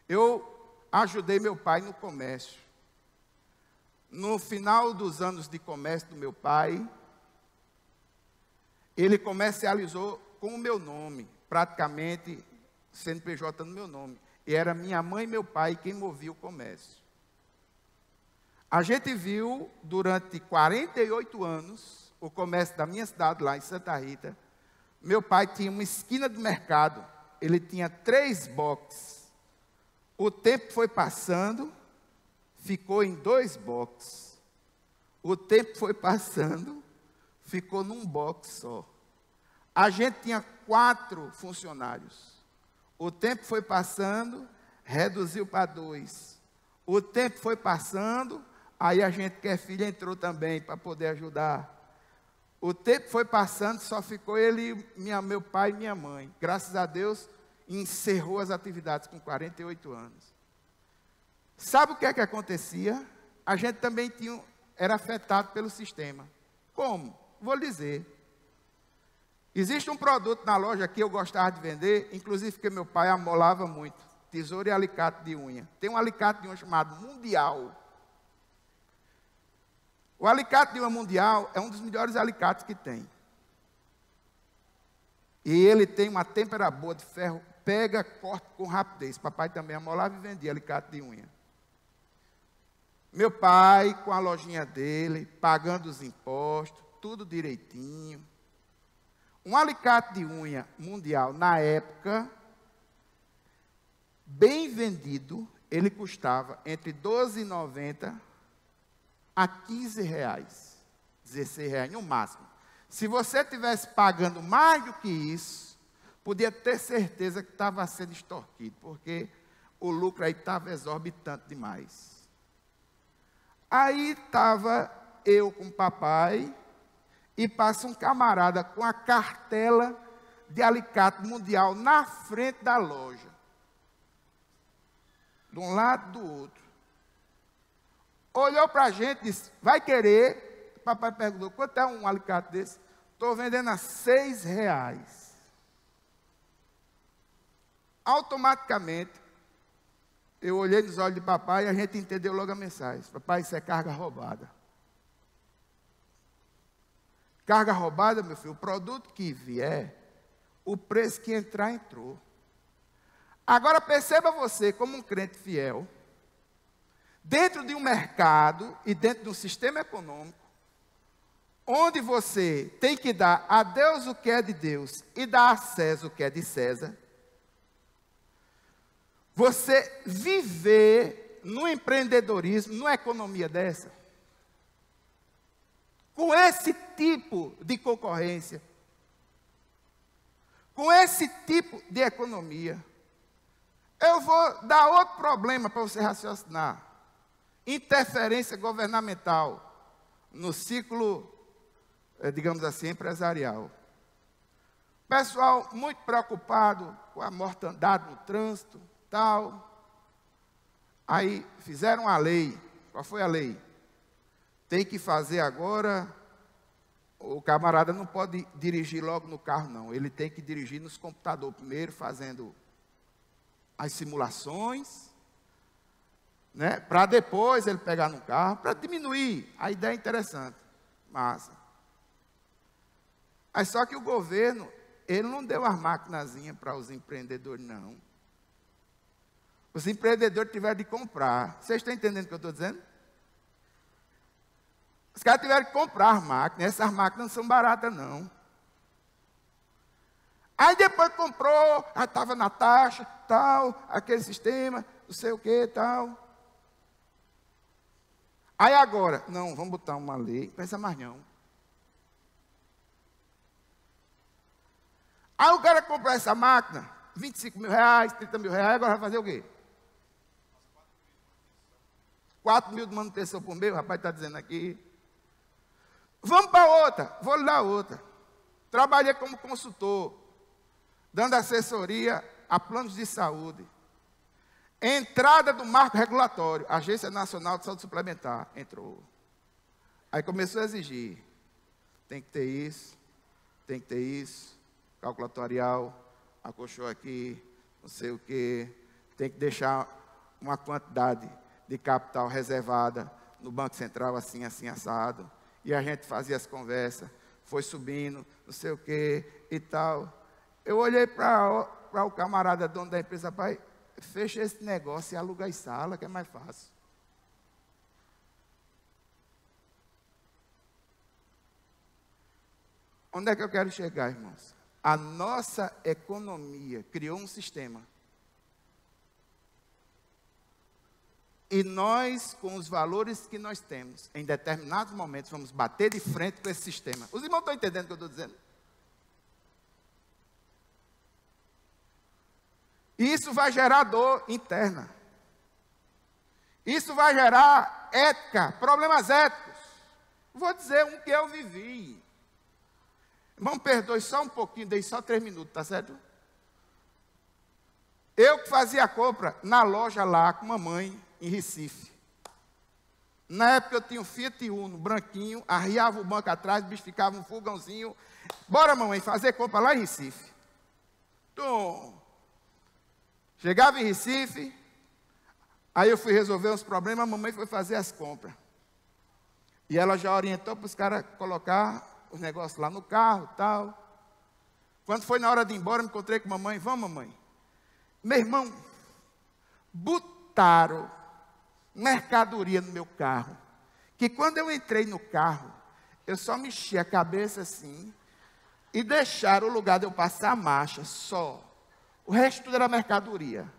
Eu ajudei meu pai no comércio. No final dos anos de comércio do meu pai, ele comercializou com o meu nome, praticamente CNPJ no meu nome. E era minha mãe e meu pai quem movia o comércio. A gente viu durante 48 anos o comércio da minha cidade, lá em Santa Rita. Meu pai tinha uma esquina do mercado, ele tinha 3 boxes. O tempo foi passando, ficou em 2 boxes. O tempo foi passando, ficou num box só. A gente tinha 4 funcionários. O tempo foi passando, reduziu para 2. O tempo foi passando, aí a gente que é filha entrou também para poder ajudar. O tempo foi passando, só ficou ele, meu pai e minha mãe. Graças a Deus, encerrou as atividades com 48 anos. Sabe o que é que acontecia? A gente também era afetado pelo sistema. Como? Vou lhe dizer. Existe um produto na loja que eu gostava de vender, inclusive porque meu pai amolava muito. Tesoura e alicate de unha. Tem um alicate de unha chamado Mundial. O alicate de unha Mundial é um dos melhores alicates que tem. E ele tem uma têmpera boa de ferro, pega, corta com rapidez. Papai também amolava e vendia alicate de unha. Meu pai, com a lojinha dele, pagando os impostos, tudo direitinho. Um alicate de unha Mundial, na época, bem vendido, ele custava entre R$ 12,90 a R$ 15, R$ 16 no máximo. Se você estivesse pagando mais do que isso, podia ter certeza que estava sendo extorquido, porque o lucro aí estava exorbitante demais. Aí estava eu com o papai, e passa um camarada com a cartela de alicate Mundial na frente da loja. De um lado do outro. Olhou para a gente e disse, vai querer? O papai perguntou, quanto é um alicate desse? Estou vendendo a R$ 6. Automaticamente, eu olhei nos olhos de papai e a gente entendeu logo a mensagem. Papai, isso é carga roubada. Carga roubada, meu filho, o produto que vier, o preço que entrar, entrou. Agora perceba você, como um crente fiel, dentro de um mercado e dentro de um sistema econômico, onde você tem que dar a Deus o que é de Deus e dar a César o que é de César, você viver no empreendedorismo, numa economia dessa, com esse tipo de concorrência, com esse tipo de economia, eu vou dar outro problema para você raciocinar. Interferência governamental no ciclo, digamos assim, empresarial. Pessoal muito preocupado com a mortandade no trânsito, tal. Aí fizeram a lei. Qual foi a lei? Tem que fazer agora, o camarada não pode dirigir logo no carro, não. Ele tem que dirigir nos computadores primeiro, fazendo as simulações, né, para depois ele pegar no carro, para diminuir. A ideia é interessante, massa. Mas só que o governo, ele não deu as maquinazinhas para os empreendedores, não. Os empreendedores tiveram de comprar. Vocês estão entendendo o que eu estou dizendo? Os caras tiveram que comprar as máquinas. Essas máquinas não são baratas, não. Aí depois comprou, já estava na taxa, tal, aquele sistema, não sei o que, tal. Aí agora, não, vamos botar uma lei, não pensa mais não. Aí o cara comprou essa máquina, R$ 25.000, R$ 30.000, agora vai fazer o quê? 4.000 de manutenção por mês, o rapaz está dizendo aqui. Vamos para outra, vou lhe dar outra. Trabalhei como consultor, dando assessoria a planos de saúde. Entrada do marco regulatório, Agência Nacional de Saúde Suplementar, entrou. Aí começou a exigir, tem que ter isso, calculatorial, acolchou aqui, não sei o quê, tem que deixar uma quantidade de capital reservada no Banco Central, assim, assado. E a gente fazia as conversas, foi subindo, não sei o quê e tal. Eu olhei para o camarada dono da empresa, pai, fecha esse negócio e aluga as salas, que é mais fácil. Onde é que eu quero chegar, irmãos? A nossa economia criou um sistema. E nós, com os valores que nós temos, em determinados momentos, vamos bater de frente com esse sistema. Os irmãos estão entendendo o que eu estou dizendo? E isso vai gerar dor interna. Isso vai gerar ética, problemas éticos. Vou dizer um que eu vivi. Irmão, perdoe só um pouquinho, dei só 3 minutos, tá certo? Eu que fazia a compra na loja lá com mamãe, em Recife. Na época eu tinha um Fiat Uno branquinho, arriava o banco atrás, o bicho ficava um fogãozinho. Bora, mamãe, fazer compra lá em Recife. Tum. Chegava em Recife, aí eu fui resolver uns problemas, a mamãe foi fazer as compras. E ela já orientou para os caras colocar os negócios lá no carro e tal. Quando foi na hora de ir embora, eu me encontrei com a mamãe. Vamos, mamãe. Meu irmão, botaram mercadoria no meu carro, que quando eu entrei no carro, eu só mexi a cabeça assim, e deixaram o lugar de eu passar a marcha, só. O resto tudo era mercadoria.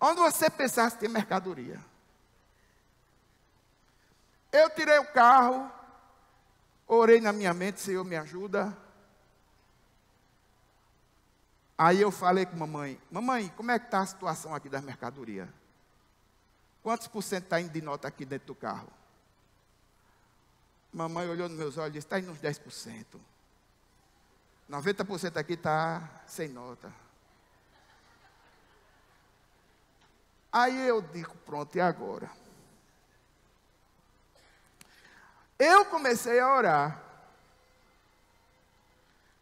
Onde você pensasse tem mercadoria. Eu tirei o carro, orei na minha mente, Senhor, me ajuda. Aí eu falei com mamãe, mamãe, como é que está a situação aqui das mercadorias? Quantos por cento está indo de nota aqui dentro do carro? Mamãe olhou nos meus olhos e disse, está indo uns 10%. 90% aqui está sem nota. Aí eu digo, pronto, e agora? Eu comecei a orar.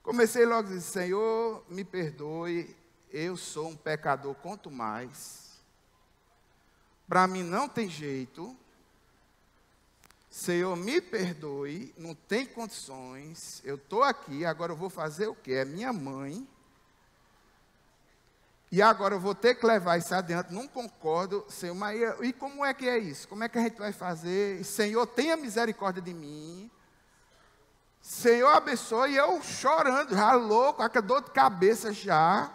Comecei logo a dizer, Senhor, me perdoe, eu sou um pecador, quanto mais. Para mim não tem jeito. Senhor, me perdoe, não tem condições. Eu estou aqui, agora eu vou fazer o quê? É minha mãe. E agora eu vou ter que levar isso adiante. Não concordo, Senhor, mas e como é que é isso? Como é que a gente vai fazer? Senhor, tenha misericórdia de mim. Senhor, abençoe. E eu chorando, já louco, com a dor de cabeça já.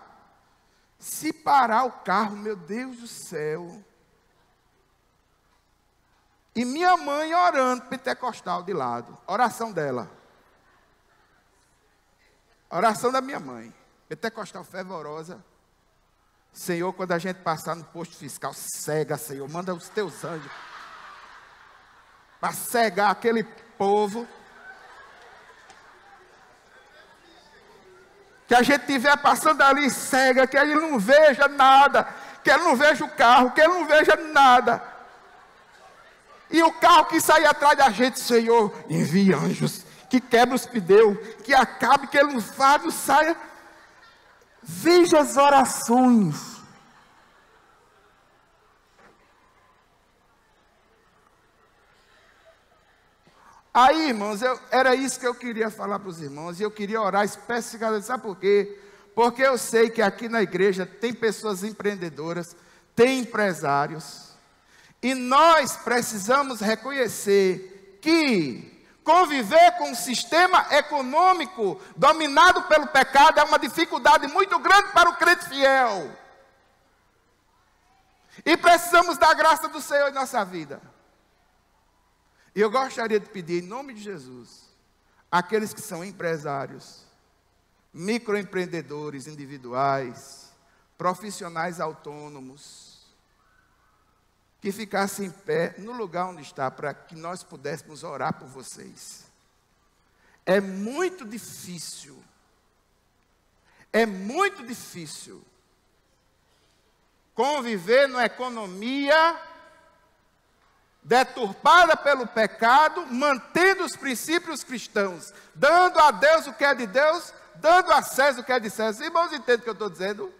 Se parar o carro, meu Deus do céu. E minha mãe orando, pentecostal de lado. Oração dela. Oração da minha mãe. Pentecostal fervorosa. Senhor, quando a gente passar no posto fiscal, cega, Senhor. Manda os teus anjos para cegar aquele povo. Que a gente estiver passando ali cega, que ele não veja nada. Que ele não veja o carro, que ele não veja nada. E o carro que sai atrás da gente, Senhor, envie anjos, que quebre os pneus, que acabe, que ele não faz, saia. Veja as orações. Aí, irmãos, era isso que eu queria falar para os irmãos, e eu queria orar especificamente, sabe por quê? Porque eu sei que aqui na igreja tem pessoas empreendedoras, tem empresários, e nós precisamos reconhecer que conviver com um sistema econômico dominado pelo pecado é uma dificuldade muito grande para o crente fiel. E precisamos da graça do Senhor em nossa vida. E eu gostaria de pedir, em nome de Jesus, àqueles que são empresários, microempreendedores individuais, profissionais autônomos, que ficassem em pé no lugar onde está, para que nós pudéssemos orar por vocês. É muito difícil conviver numa economia deturpada pelo pecado, mantendo os princípios cristãos, dando a Deus o que é de Deus, dando a César o que é de César. Irmãos, entendem o que eu estou dizendo?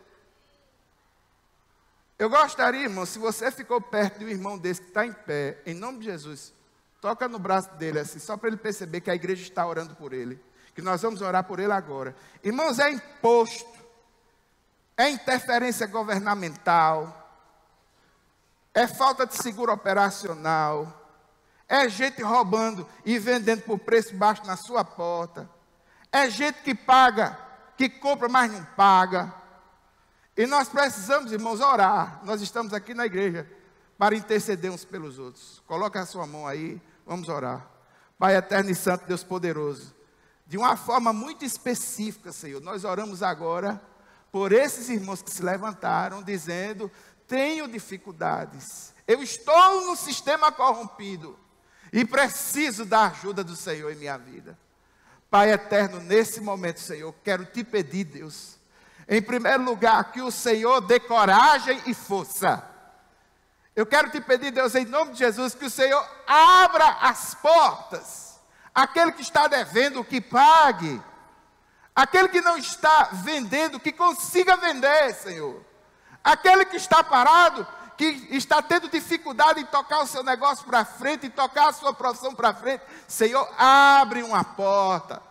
Eu gostaria, irmão, se você ficou perto de um irmão desse que está em pé, em nome de Jesus, toca no braço dele assim, só para ele perceber que a igreja está orando por ele, que nós vamos orar por ele agora. Irmãos, é imposto, é interferência governamental, é falta de seguro operacional, é gente roubando e vendendo por preço baixo na sua porta, é gente que paga, que compra, mas não paga. E nós precisamos, irmãos, orar. Nós estamos aqui na igreja para interceder uns pelos outros. Coloca a sua mão aí, vamos orar. Pai eterno e santo, Deus poderoso, de uma forma muito específica, Senhor, nós oramos agora por esses irmãos que se levantaram, dizendo, tenho dificuldades, eu estou no sistema corrompido e preciso da ajuda do Senhor em minha vida. Pai eterno, nesse momento, Senhor, quero te pedir, Deus, em primeiro lugar, que o Senhor dê coragem e força. Eu quero te pedir, Deus, em nome de Jesus, que o Senhor abra as portas. Aquele que está devendo, que pague. Aquele que não está vendendo, que consiga vender, Senhor. Aquele que está parado, que está tendo dificuldade em tocar o seu negócio para frente, em tocar a sua profissão para frente, Senhor, abre uma porta.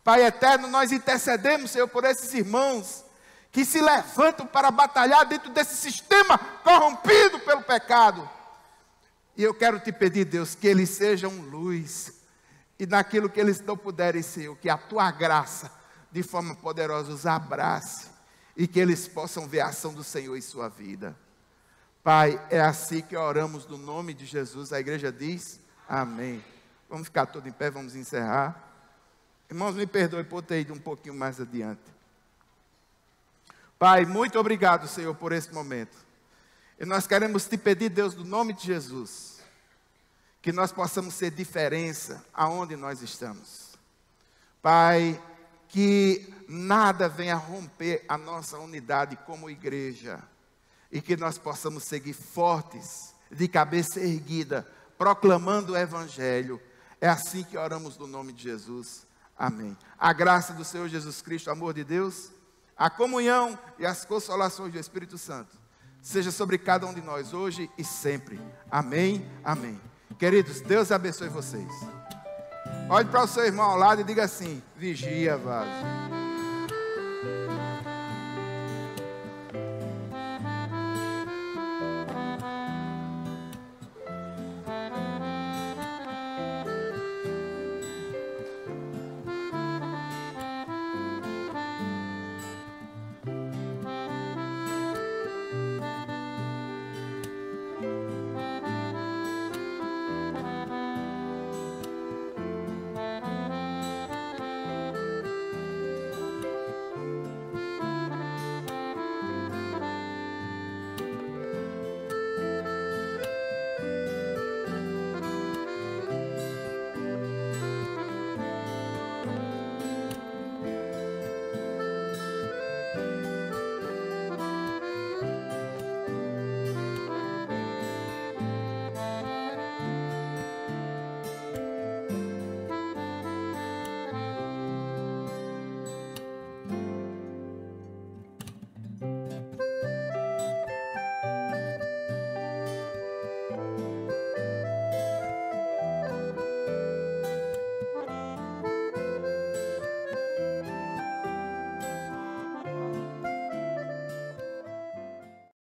Pai eterno, nós intercedemos, Senhor, por esses irmãos que se levantam para batalhar dentro desse sistema corrompido pelo pecado. E eu quero te pedir, Deus, que eles sejam luz. E naquilo que eles não puderem, Senhor, que a tua graça, de forma poderosa, os abrace. E que eles possam ver a ação do Senhor em sua vida. Pai, é assim que oramos no nome de Jesus. A igreja diz, amém. Vamos ficar todos em pé, vamos encerrar. Irmãos, me perdoe por ter ido um pouquinho mais adiante. Pai, muito obrigado, Senhor, por esse momento. E nós queremos te pedir, Deus, no nome de Jesus, que nós possamos ser diferença aonde nós estamos. Pai, que nada venha romper a nossa unidade como igreja. E que nós possamos seguir fortes, de cabeça erguida, proclamando o Evangelho. É assim que oramos no nome de Jesus. Amém. A graça do Senhor Jesus Cristo, o amor de Deus, a comunhão e as consolações do Espírito Santo, seja sobre cada um de nós hoje e sempre. Amém, amém. Queridos, Deus abençoe vocês. Olhe para o seu irmão ao lado e diga assim: vigia, vaso.